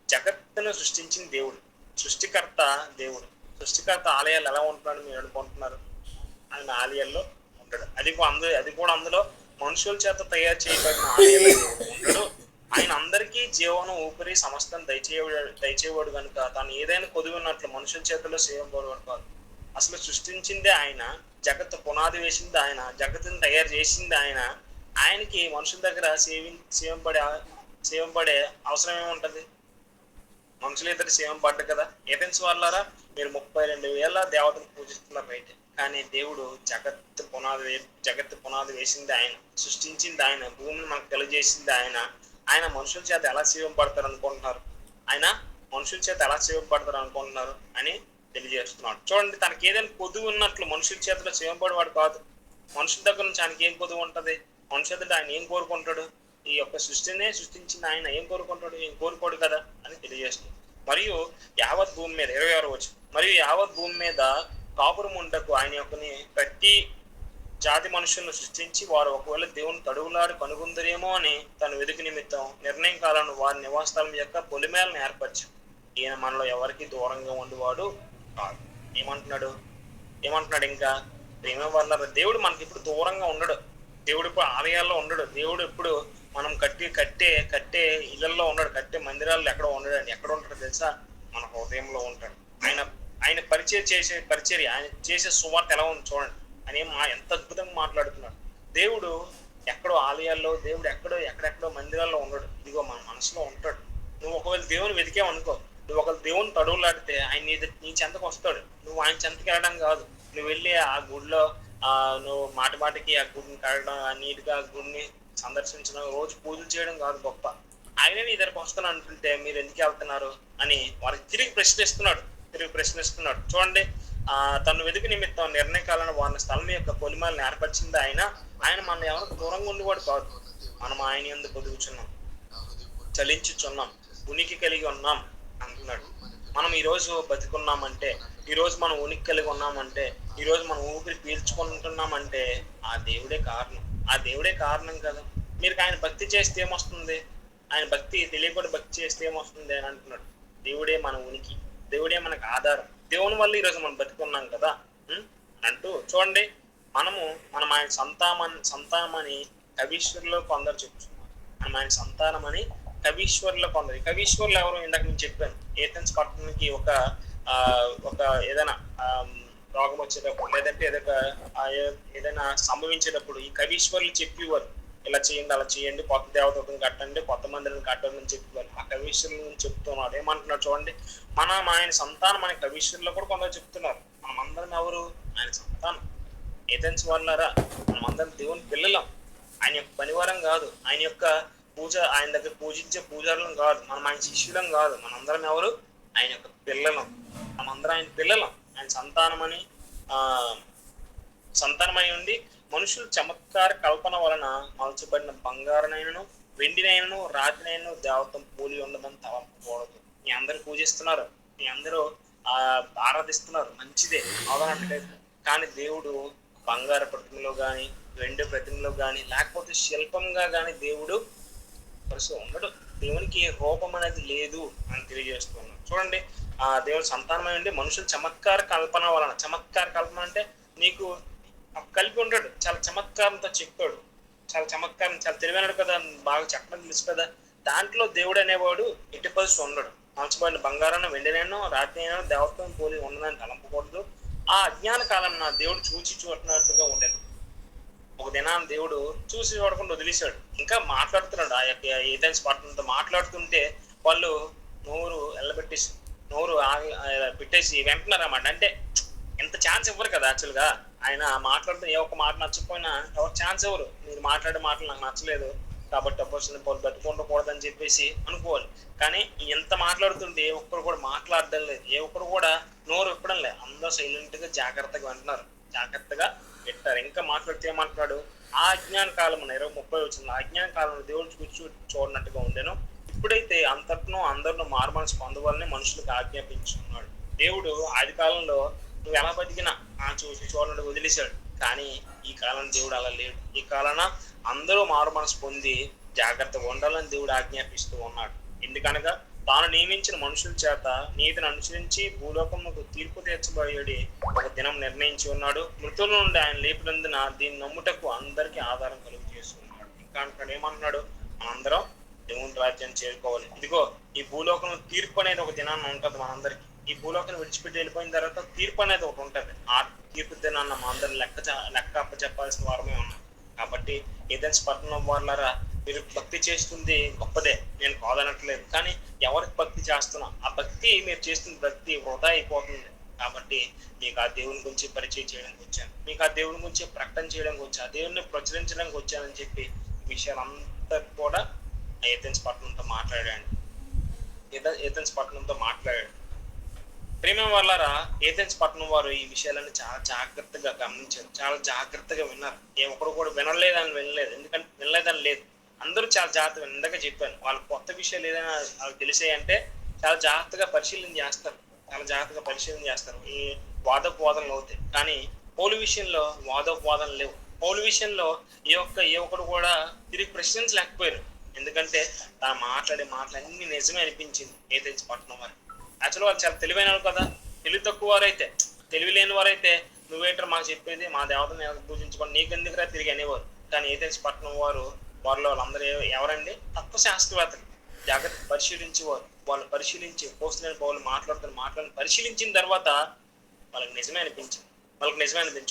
జగత్తును సృష్టించిన దేవుడు, సృష్టికర్త దేవుడు. సృష్టికర్త ఆలయాలు ఎలా ఉంటున్నాడు మీరు అనుకుంటున్నారు? ఆయన ఆలయాల్లో ఉంటాడు. అది కూడా అందులో మనుషుల చేత తయారు చేయబడిన ఆలయాలు ఉంటాడు. ఆయన అందరికీ జీవనం ఊపిరి సమస్తం దయచేవాడు కనుక తాను ఏదైనా కొద్దిగా ఉన్నట్లు మనుషుల చేతుల్లో సేవింపబడేవాడు కాదు. అసలు సృష్టించిందే ఆయన, జగత్తు పునాది వేసింది ఆయన, జగత్తుని తయారు చేసింది ఆయన. ఆయనకి మనుషుల దగ్గర సేవింపడే అవసరం ఏముంటది? మనుషులు ఇద్దరు సేవింపడ్డ కదా. ఏథెన్స్ వారలారా, మీరు 32,000 దేవతను పూజిస్తున్నారు రైట్, కానీ దేవుడు జగత్తు పునాది వేసింది ఆయన, సృష్టించింది ఆయన, భూమిని మనకు తెలియజేసింది ఆయన. ఆయన మనుషుల చేత ఎలా సేవింపడతారు అనుకుంటున్నారు అని తెలియజేస్తున్నాడు. చూడండి, తనకి ఏదైనా కొద్దువు ఉన్నట్లు మనుషుల చేతిలో సేవింపడేవాడు కాదు. మనుషుల దగ్గర నుంచి ఆయనకి ఏం కొద్దువు ఉంటది? మనుషుల దగ్గర ఆయన ఏం కోరుకుంటాడు? ఈ యొక్క సృష్టినే సృష్టించిన ఆయన ఏం కోరుకుంటాడు? ఏం కోరుకోడు కదా అని తెలియజేస్తుంది. మరియు యావత్ భూమి మీద 26వ వచనం, మరియు యావత్ భూమి మీద కాపురం ఉండకు ఆయన యొక్కని ప్రతి జాతి మనుషులను సృష్టించి వారు ఒకవేళ దేవుని తడువులాడి కనుగొందరేమో అని తన వెదుకు నిమిత్తం నిర్ణయం కాలను వారి నివాసస్థలం యొక్క పొలిమేలను ఏర్పరచు. ఈయన మనలో ఎవరికి దూరంగా ఉండేవాడు కాదు. ఏమంటున్నాడు ఇంకా ప్రేమ వల్ల దేవుడు మనకి ఇప్పుడు దూరంగా ఉండడు. దేవుడు ఇప్పుడు ఆలయాల్లో ఉండడు. దేవుడు ఇప్పుడు మనం కట్టే ఇళ్లలో ఉండడు, కట్టే మందిరాల్లో ఎక్కడ ఉండడు. ఎక్కడ ఉంటాడు తెలుసా? మన హృదయంలో ఉంటాడు. ఆయన పరిచర్య ఆయన చేసే సువార్త ఎలా ఉంది చూడండి. అని ఎంత అద్భుతంగా మాట్లాడుతున్నాడు. దేవుడు ఎక్కడో ఆలయాల్లో, దేవుడు ఎక్కడెక్కడో మందిరాల్లో ఉండడు. ఇదిగో మన మనసులో ఉంటాడు. నువ్వు ఒకవేళ దేవుని వెతికావనుకో, నువ్వు ఒకవేళ దేవుని తడువులాడితే ఆయన నీ చెంతకు వస్తాడు. నువ్వు ఆయన చెంతకి వెళ్ళడం కాదు, నువ్వు వెళ్ళి ఆ గుడిలో నువ్వు మాటికి ఆ గుడిని కడగడం, నీట్గా ఆ గుడిని సందర్శించడం, రోజు పూజలు చేయడం కాదు గొప్ప. ఆయనే నీ దగ్గరకు వస్తాను అంటుంటే మీరు ఎందుకు వెళ్తున్నారు అని వారికి తిరిగి ప్రశ్నిస్తున్నాడు. చూడండి, తను వెతుకు నిమిత్తం నిర్ణయకాలను వారిని స్థలం యొక్క పొలిమాలను ఏర్పరిచింది ఆయన మన ఎవరికి దూరంగా ఉండేవాడు కాదు. మనం ఆయన యందు పొదుగుచున్నాం, చలించుచున్నాం, ఉనికి కలిగి ఉన్నాం అంటున్నాడు. మనం ఈరోజు బతికున్నామంటే, ఈరోజు మనం ఉనికి కలిగి ఉన్నామంటే, ఈరోజు మనం ఊపిరి పీల్చుకుంటున్నామంటే ఆ దేవుడే కారణం కదా. మీరు ఆయన భక్తి చేస్తే ఏమొస్తుంది? ఆయన భక్తి తెలియకుండా భక్తి చేస్తే ఏమొస్తుంది అని అంటున్నాడు. దేవుడే మన ఉనికి, దేవుడే మనకు ఆధారం. దేవుని వల్ల ఈరోజు మనం బతుకున్నాం కదా అంటూ చూడండి, మనం ఆయన సంతానమని కవీశ్వరులో కొందరు చెప్తున్నారు. మనం ఆయన సంతానమని కవీశ్వరులో కొందరు. కవీశ్వరులు ఎవరు? ఇందాక నేను చెప్పాను. ఏథెన్స్ పట్టణానికి ఒక ఏదైనా రోగం వచ్చేటప్పుడు, లేదంటే ఏదైనా సంభవించేటప్పుడు ఈ కవీశ్వరులు చెప్పేవారు, ఇలా చేయండి, అలా చేయండి, కొత్త దేవతను కట్టండి, కొత్త మందిరం కట్టండి అని చెప్పేవారు. ఆ కవీశ్వరుల నుంచి చెప్తున్నాడు. ఏమంటున్నాడు చూడండి, ఆయన సంతానం అనే కవీశ్వరులో కూడా కొందరు చెప్తున్నారు. మనమందరం ఎవరు? ఆయన సంతానం. ఏథెన్స్ వాళ్ళారా, మనమందరం దేవుని పిల్లలం. ఆయన యొక్క పనివారం కాదు, ఆయన యొక్క ఆయన దగ్గర పూజించే పూజారులం కాదు, మనం ఆయన శిష్యులం కాదు. మనందరం ఎవరు? ఆయన యొక్క పిల్లలం. మనమందరం ఆయన పిల్లలం. ఆయన సంతానమై ఉండి మనుషులు చమత్కార కల్పన వలన మలచబడిన బంగారునైనను వెండినైనను రాతినైనను దేవతం పోలి ఉండదని తలంపకూడదు. మీ అందరూ పూజిస్తున్నారు, మీ అందరూ ఆరాధిస్తున్నారు, మంచిదే, అవగానట్లేదు. కానీ దేవుడు బంగారు ప్రతిమలో కానీ వెండి ప్రతిమలో కానీ లేకపోతే శిల్పంగా కానీ దేవుడు ఉండడు. దేవునికి రూపం అనేది లేదు అని తెలియజేస్తున్నాడు. చూడండి, దేవుని సంతానమై ఉండి మనుషులు చమత్కార కల్పన వలన, చమత్కార కల్పన అంటే నీకు కలిపి ఉంటాడు, చాలా చమత్కారంతో చెప్తాడు, చాలా చమత్కారం, చాలా తెలివైనడు కదా, బాగా చెప్పడం తెలుసు కదా. దాంట్లో దేవుడు అనేవాడు ఎట్టి పరిస్థితి ఉండడు. మంచబడిన బంగారాన్ని వెండినైనా రాతినైనా దేవత్వం పోలి ఉండదని తలంపకూడదు. ఆ అజ్ఞాన కాలం నా దేవుడు చూసినట్టుగా ఉండేది. ఒక దినాన్ని దేవుడు చూసి చూడకుండా వదిలేశాడు. ఇంకా మాట్లాడుతున్నాడు. ఆ యొక్క ఏథెన్స్ పట్టణంతో మాట్లాడుతుంటే వాళ్ళు నోరు ఎల్లబెట్టేసి నోరు పెట్టేసి వెంటున్నారు అన్నమాట. అంటే ఎంత ఛాన్స్ ఇవ్వరు కదా యాక్చువల్గా. ఆయన మాట్లాడుతూ ఏ ఒక్క మాట నచ్చకపోయినా ఎవరు ఛాన్స్ ఇవ్వరు. మీరు మాట్లాడే మాటలు నాకు నచ్చలేదు కాబట్టి అపోజిషన్ పోలు పెట్టుకుంటకూడదని చెప్పేసి అనుకోవాలి. కానీ ఎంత మాట్లాడుతుంటే ఏ ఒక్కరు కూడా మాట్లాడడం లేదు, ఏ ఒక్కరు కూడా నోరు ఇప్పడం లేదు. అందరూ సైలెంట్ గా జాగ్రత్తగా వింటున్నారు, జాగ్రత్తగా పెట్టారు. ఇంకా మాట్లాడితే ఏమంటున్నాడు, ఆ అజ్ఞాన కాలం 20:30 వచ్చింది. ఆ అజ్ఞాన కాలంలో దేవుడు కూర్చు చూడనట్టుగా ఉండేను. ఇప్పుడైతే అంతటినో అందరినో మారుమనసు పొందవాలని మనుషులకు ఆజ్ఞాపించుకున్నాడు. దేవుడు ఆది కాలంలో నువ్వు ఎలా బతికినా చూసి చూడనట్టు వదిలేశాడు. కానీ ఈ కాలం దేవుడు అలా లేడు. ఈ కాలాన అందరూ మారు మనసు పొంది జాగ్రత్తగా ఉండాలని దేవుడు ఆజ్ఞాపిస్తూ ఉన్నాడు. ఎందుకనగా తాను నియమించిన మనుషుల చేత నీతిని అనుసరించి భూలోకముకు తీర్పు తీర్చబోయేది ఒక దినం నిర్ణయించి ఉన్నాడు. మృతుల నుండి ఆయన లేపినందున దీన్ని నమ్ముటకు అందరికీ ఆధారం కలుగు చేస్తున్నాడు. ఇంకా అంటాడు, ఏమన్నాడు, మనందరం దేవుని రాజ్యాన్ని చేరుకోవాలి. ఇదిగో ఈ భూలోకంలో తీర్పు అనేది ఒక దినాన్ని ఉంటుంది మనందరికీ. ఈ భూలోకాన్ని విడిచిపెట్టి వెళ్ళిపోయిన తర్వాత తీర్పు అనేది ఒకటి ఉంటుంది. ఆ తీర్పు దినాన్న మా అందరిని లెక్క అప్పచెప్పాల్సిన వారమే ఉన్నాం. కాబట్టి ఏథెన్స్ పట్టణం వాళ్ళరా, మీరు భక్తి చేస్తుంది గొప్పదే, నేను కాదనట్లేదు. కానీ ఎవరికి భక్తి చేస్తున్నా ఆ భక్తి మీరు చేస్తున్న భక్తి వృధా అయిపోతుంది. కాబట్టి మీకు ఆ దేవుని గురించి పరిచయం చేయడానికి వచ్చాను, మీకు ఆ దేవుని గురించి ప్రకటన చేయడానికి వచ్చాను, ఆ దేవుని ప్రచురించడానికి వచ్చానని చెప్పి విషయాలంతా కూడా ఏథెన్స్ పట్టణంతో మాట్లాడాడు. ఏథెన్స్ పట్టణంతో మాట్లాడాడు. ప్రేమ వాళ్ళరా, ఏథెన్స్ పట్టణం వారు ఈ విషయాలను చాలా జాగ్రత్తగా గమనించారు, చాలా జాగ్రత్తగా విన్నారు. ఏ ఒక్కరు కూడా వినలేదు, ఎందుకంటే వినలేదని లేదు, అందరూ చాలా జాగ్రత్తగా. ఇందాక చెప్పాను, వాళ్ళు కొత్త విషయాలు ఏదైనా వాళ్ళకి తెలిసాయంటే చాలా జాగ్రత్తగా పరిశీలన చేస్తారు, చాలా జాగ్రత్తగా పరిశీలన చేస్తారు. ఈ వాదోపవాదనలు అవుతాయి. కానీ పౌలు విషయంలో వాదోపవాదనలు లేవు. పౌలు విషయంలో ఏ ఒక్కరు కూడా తిరిగి ప్రశ్నించలేకపోయారు. ఎందుకంటే తాను మాట్లాడే మాటలు అన్ని నిజమే అనిపించింది ఏథెన్స్ పట్టణం వారు. యాక్చువల్ వాళ్ళు చాలా తెలివైన వాళ్ళు కదా. తెలివి తక్కువ వారైతే, తెలివి లేని వారైతే నువ్వేంటారు మాకు చెప్పేది, మా దేవతని పూజించుకొని నీకెందుకురా తిరిగి అనేవారు. కానీ ఏథెన్స్ పట్టణం వారిలో వాళ్ళందరూ ఎవరండి, తత్వశాస్త్రవేత్తలు. జాగ్రత్త పరిశీలించేవారు. వాళ్ళు పరిశీలించి పోస్టులని పౌలు మాట్లాడిన పరిశీలించిన తర్వాత వాళ్ళకి నిజమే అనిపించింది.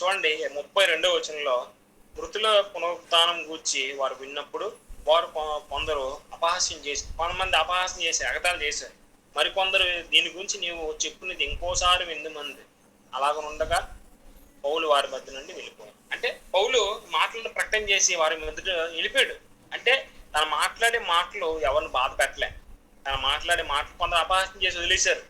చూడండి 32వ వచనంలో, మృతుల పునరుత్థానం గూర్చి వారు విన్నప్పుడు వారు కొందరు అపహాస్యం చేసి, కొంతమంది అపహాస్యం చేసి ఎగతాళి చేశారు. మరికొందరు దీని గురించి నీవు చెప్పుకునేది ఇంకోసారి విందుమంది. అలాగనుండగా పౌలు వారి మధ్య నుండి వెళ్ళిపోయాడు. అంటే పౌలు మాటలను ప్రకటన చేసి వారి మధ్య వెళ్ళిపోయాడు. అంటే తను మాట్లాడే మాటలు ఎవరిని బాధ పెట్టలే. తను మాట్లాడే మాటలు కొందరు అపహాస్యం చేసి వదిలేశారు,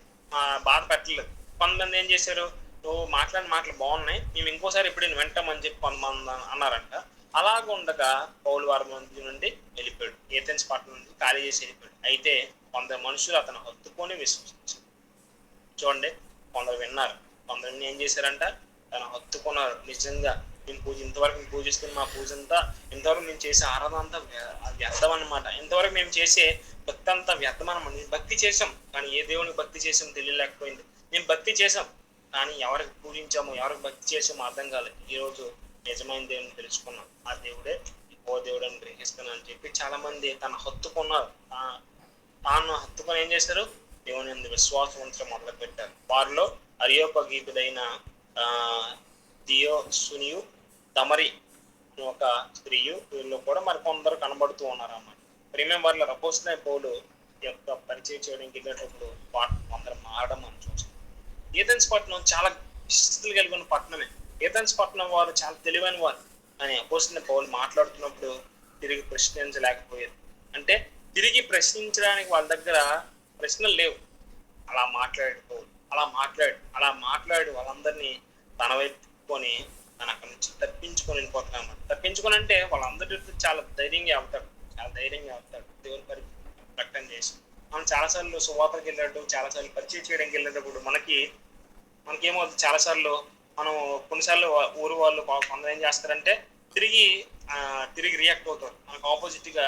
బాధ పెట్టలేదు. కొంతమంది ఏం చేశారు, నువ్వు మాట్లాడిన మాటలు బాగున్నాయి, మేము ఇంకోసారి ఎప్పుడు వింటామని చెప్పి కొంతమంది అన్నారంట. అలాగ ఉండగా పౌలు వారి మధ్య నుండి వెళ్ళిపోయాడు. ఏథెన్స్ పట్టణం నుండి ఖాళీ చేసి వెళ్ళిపోయాడు. అయితే కొందరు మనుషులు అతను హత్తుకొని విశ్వసించారు. చూడండి, కొందరు విన్నారు, కొందరు ఏం చేశారంట, తను హత్తుకున్నారు. నిజంగా ఇంతవరకు మేము పూజిస్తున్న మా పూజ అంతా, ఇంతవరకు మేము చేసే ఆరాధన అంతా వ్యర్థం అన్నమాట. ఇంతవరకు మేము చేసే భక్తి అంతా వ్యర్థం అన్నమాట. భక్తి చేసాం కానీ ఏ దేవునికి భక్తి చేసాం తెలియలేకపోయింది. మేము భక్తి చేసాం కానీ ఎవరికి పూజించాము, ఎవరికి భక్తి చేసామో అర్థం కాలేదు. ఈరోజు నిజమైన దేవుని తెలుసుకున్నాం. ఆ దేవుడే ఓ దేవుడు అని గ్రహిస్తున్నాను అని చెప్పి చాలా మంది తను హత్తుకున్నారు. తాను హత్తుకొని ఏం చేశారు, దేవుని విశ్వాసం ఉంచడం మొదలు పెట్టారు. వారిలో అరియోపగీతుడైన దియోసునియు దమరి ఒక స్త్రీయు, వీళ్ళు కూడా మరి కొందరు కనబడుతూ ఉన్నారు అన్నమాట. ప్రేమ వాళ్ళ అపోస్తలుడైన పౌలు యొక్క పరిచయం చేయడానికి వెళ్ళేటప్పుడు కొందరు మారడం మనం చూస్తాం. ఏథెన్స్ పట్టణం చాలా విశిష్టతలు కలిగిన పట్టణమే. ఏథెన్స్ పట్టణం వారు చాలా తెలివైన వారు. కానీ అపోస్తలుడైన పౌలు మాట్లాడుతున్నప్పుడు తిరిగి ప్రశ్నించలేకపోయారు. అంటే తిరిగి ప్రశ్నించడానికి వాళ్ళ దగ్గర ప్రశ్నలు లేవు. అలా మాట్లాడి వాళ్ళందరినీ తన వైపుకొని అని అక్కడి నుంచి తప్పించుకొని వెళ్ళిపోతున్నాం అన్నమాట. తప్పించుకొని అంటే వాళ్ళందరితో చాలా ధైర్యంగా వెళ్తాడు, చాలా ధైర్యంగా వెళ్తాడు దేవుని ప్రకటన చేసి. మనం చాలాసార్లు సువార్తకి వెళ్ళేటప్పుడు, చాలాసార్లు పరిచయం చేయడానికి వెళ్ళేటప్పుడు మనకేమవుతుంది, చాలాసార్లు మనం కొన్నిసార్లు ఊరు వాళ్ళు కొందరు ఏం చేస్తారంటే తిరిగి తిరిగి రియాక్ట్ అవుతారు, మనకు ఆపోజిట్ గా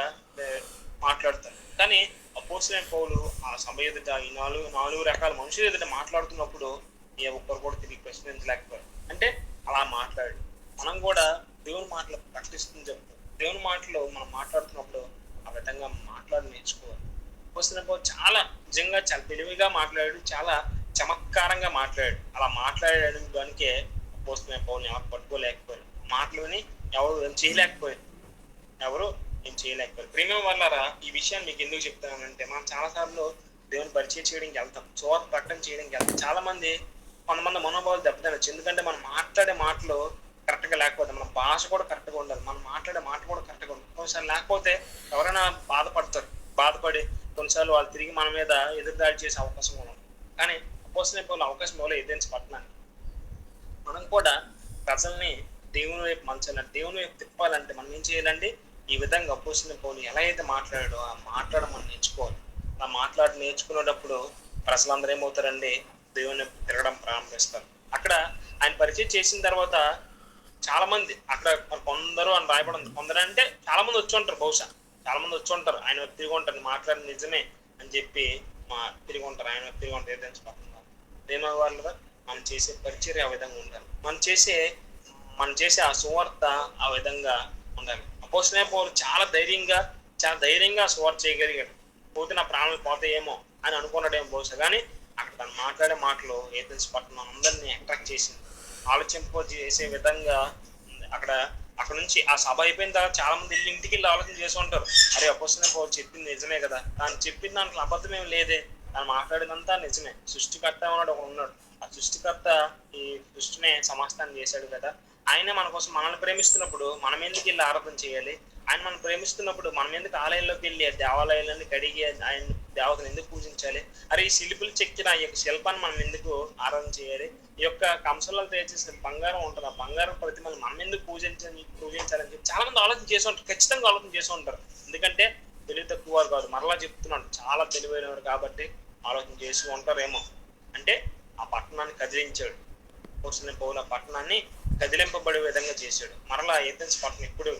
మాట్లాడతారు. కానీ అపోస్తలుడైన పౌలు ఆ సభ ఎదుట ఈ నాలుగు రకాల మనుషులు ఎదుట మాట్లాడుతున్నప్పుడు ఏ ఒక్కరు కూడా తిరిగి ప్రశ్నించలేకపోయారు. అంటే అలా మాట్లాడు. మనం కూడా దేవుని మాటలు ప్రకటిస్తుంది చెప్తాం. దేవుని మాటలు మనం మాట్లాడుతున్నప్పుడు ఆ విధంగా మాట్లాడి నేర్చుకోవాలి. అపోస్తలుడైన పౌలు చాలా నిజంగా చాలా తెలివిగా మాట్లాడాడు, చాలా చమత్కారంగా మాట్లాడాడు. అలా మాట్లాడడం దానికే అపోస్తలుడైన పౌలుని ఎవరు పట్టుకోలేకపోయారు. మాటలని ఎవరు ఏం చేయలేకపోయారు. ప్రేమ వల్లరా ఈ విషయాన్ని మీకు ఎందుకు చెప్తానంటే, మనం చాలా సార్లు దేవుని పరిచయం చేయడానికి వెళ్తాం, సువార్త ప్రకటన చేయడానికి వెళ్తాం. కొంతమంది మనోభావాలు దెబ్బతినచ్చు. ఎందుకంటే మనం మాట్లాడే మాటలు కరెక్ట్ గా లేకపోతే, మన భాష కూడా కరెక్ట్ గా ఉండాలి, మనం మాట్లాడే మాట కూడా కరెక్ట్ గా ఉండాలి. కొన్నిసార్లు లేకపోతే ఎవరైనా బాధపడి కొన్నిసార్లు వాళ్ళు తిరిగి మన మీద ఎదురుదాడి చేసే అవకాశం కూడా ఉంది. కానీ అపోస్తలుడైన పౌలు అవకాశం ఇవ్వలేదు ఎథెన్స్ పట్టణానికి. మనం కూడా ప్రజల్ని దేవుని వైపు మంచాలంటే, దేవుని వైపు తిప్పాలంటే మనం ఏం చేయాలండి? ఈ విధంగా అపోస్తలుడైన పౌలు ఎలా అయితే మాట్లాడాడో ఆ మాట్లాడడం మనం నేర్చుకోవాలి. అలా మాట్లాడి నేర్చుకునేటప్పుడు ప్రజలందరూ ఏమవుతారండి? దేవుని తిరగడం ప్రారంభిస్తారు. అక్కడ ఆయన పరిచయం చేసిన తర్వాత చాలా మంది అక్కడ కొందరు అని రాయబడింది. కొందరు అంటే చాలా మంది వచ్చి ఉంటారు, బహుశా చాలా మంది వచ్చి ఉంటారు. ఆయన తిరిగి ఉంటారు, మాట్లాడి నిజమే అని చెప్పి తిరిగి ఉంటారు, ఆయన తిరిగి ఉంటారు. ఏదైనా పడుతున్నారు ప్రేమ వాళ్ళ మనం చేసే పరిచర్య ఆ విధంగా ఉండాలి. మనం చేసే ఆ సువార్త ఆ విధంగా ఉండాలి. అపోస్తలుడైన పౌలు చాలా ధైర్యంగా సువార్త చేయగలిగాడు. పోతే నా ప్రాణాలు పోతాయేమో అని అనుకున్నాడేమో బహుశా. కానీ అక్కడ తను మాట్లాడే మాటలు ఏథెన్స్ పట్టణం అందరినీ అట్రాక్ట్ చేసింది, ఆలోచింపజేసే విధంగా ఉంది. అక్కడ నుంచి ఆ సభ అయిపోయిన తర్వాత చాలా మంది ఇంటికి వెళ్ళి ఆలోచన చేసి ఉంటారు, అరే అపోస్తలుడైన పౌలు చెప్పింది నిజమే కదా, తాను చెప్పిన దాంట్లో అబద్ధం ఏమి లేదే, తాను మాట్లాడేదంతా నిజమే. సృష్టికర్త అన్నాడు ఒకడు ఉన్నాడు, ఆ సృష్టికర్త ఈ సృష్టినే సమస్తాన్ని చేశాడు కదా. ఆయన మన కోసం మనల్ని ప్రేమిస్తున్నప్పుడు మనం ఎందుకు వెళ్ళి ఆరాధన చేయాలి? ఆయన మనం ప్రేమిస్తున్నప్పుడు మనం ఎందుకు ఆలయంలోకి వెళ్ళి దేవాలయాలన్నీ కడిగి ఆయన దేవతను ఎందుకు పూజించాలి? అరే ఈ శిల్పులు చెక్కిన ఈ యొక్క శిల్పాన్ని మనం ఎందుకు ఆరాధన చేయాలి? ఈ యొక్క కంసలలో తయారు చేసిన బంగారం ఉంటుంది, ఆ బంగారం ప్రతిమలు మనం ఎందుకు పూజించాలని చెప్పి చాలా మంది ఆలోచన చేసి ఉంటారు, ఖచ్చితంగా ఆలోచన చేసి ఉంటారు. ఎందుకంటే తెలివి తక్కువ వారు కాదు, మరలా చెప్తున్నాడు, చాలా తెలివైనవారు కాబట్టి ఆలోచన చేసి ఉంటారేమో. అంటే ఆ పట్టణాన్ని కదిలించాడు అపోస్తలుడైన పౌలు, ఆ పట్టణాన్ని కదిలింపబడే విధంగా చేశాడు. మరలా ఏథెన్స్ పట్టణం ఇప్పుడు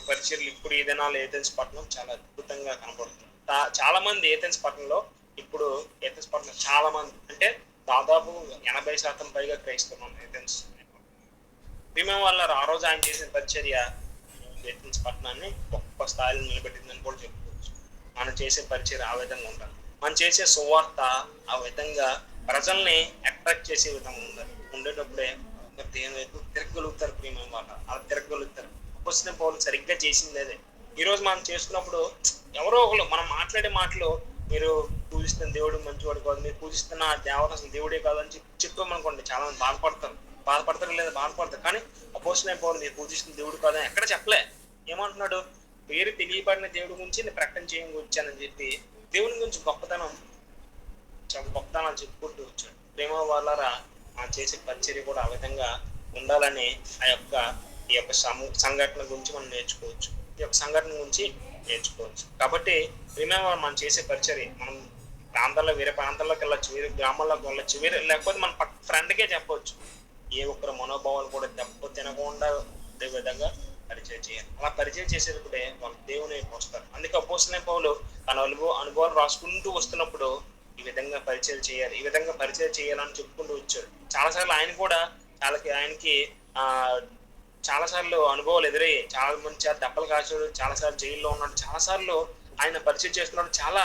పరిచర్లు ఇప్పుడు ఈ దినాలు ఏథెన్స్ పట్టణం చాలా అద్భుతంగా కనబడుతుంది. చాలా మంది ఏథెన్స్ పట్టణంలో ఇప్పుడు ఏథెన్స్ పట్టణం చాలా మంది అంటే దాదాపు 80% పైగా క్రైస్తవం ఏథెన్స్. ప్రేమ వల్ల ఆ రోజు ఆయన చేసిన పరిచర్య ఏథెన్స్ పట్టణాన్ని గొప్ప స్థాయిలో నిలబెట్టిందని కూడా చెప్పుకోవచ్చు. మనం చేసే పరిచర్య ఆ విధంగా ఉండాలి. మనం చేసే సువార్త ఆ విధంగా ప్రజల్ని అట్రాక్ట్ చేసే విధంగా ఉండాలి. ఉండేటప్పుడే దేవుని వైపు తిరగలుగుతారు. ప్రేమ వల్ల అలా తిరగలుగుతారు. అపోస్తలుడైన పౌలు సరిగ్గా చేసింది అదే. ఈ రోజు మనం చేసుకున్నప్పుడు ఎవరో ఒకరు మనం మాట్లాడే మాటలు, మీరు పూజిస్తున్న దేవుడు మంచివాడు కాదు, మీరు పూజిస్తున్న దేవత అసలు దేవుడే కాదు అని చెప్పామనుకోండి, చాలా మంది బాధపడతారు. కానీ అపోస్తలుడైన పౌలు మీరు పూజిస్తున్న దేవుడు కాదని ఎక్కడ చెప్పలే. ఏమంటున్నాడు? పేరు తెలియబడిన దేవుడి గురించి నేను ప్రకటన చేయడానికి వచ్చానని చెప్పి దేవుని గురించి గొప్పతనాలు చెప్పుకుంటూ వచ్చాడు. ప్రేమ వాళ్ళరా మనం చేసే పరిచర్య కూడా ఆ విధంగా ఉండాలని ఈ యొక్క సంఘటన గురించి మనం నేర్చుకోవచ్చు. ఈ యొక్క సంఘటన గురించి నేర్చుకోవచ్చు. కాబట్టి రిమెంబర్ మనం చేసే పరిచర్య మనం వేరే ప్రాంతాల్లోకి వెళ్ళొచ్చు, వేరే గ్రామాల్లోకి వెళ్ళొచ్చు, లేకపోతే మన ఫ్రెండ్కే చెప్పవచ్చు. ఏ ఒక్కరు మనోభావాలు కూడా దెబ్బ తినకుండా అదే విధంగా పరిచయం చేయాలి. అలా పరిచయం చేసేటప్పుడే వాళ్ళు దేవుని వస్తారు. అందుకే అపోస్తలుడైన పౌలు తన అనుభవాలు రాసుకుంటూ వస్తున్నప్పుడు ఈ విధంగా పరిచయం చేయాలి, ఈ విధంగా పరిచయం చేయాలని చెప్పుకుంటూ వచ్చాడు. చాలాసార్లు ఆయనకి చాలాసార్లు అనుభవాలు ఎదురయ్యాయి. చాలా మంది దెబ్బలు కాచాడు, చాలాసార్లు జైల్లో ఉన్నాడు, చాలాసార్లు ఆయన పరిచయం చేస్తున్నాడు. చాలా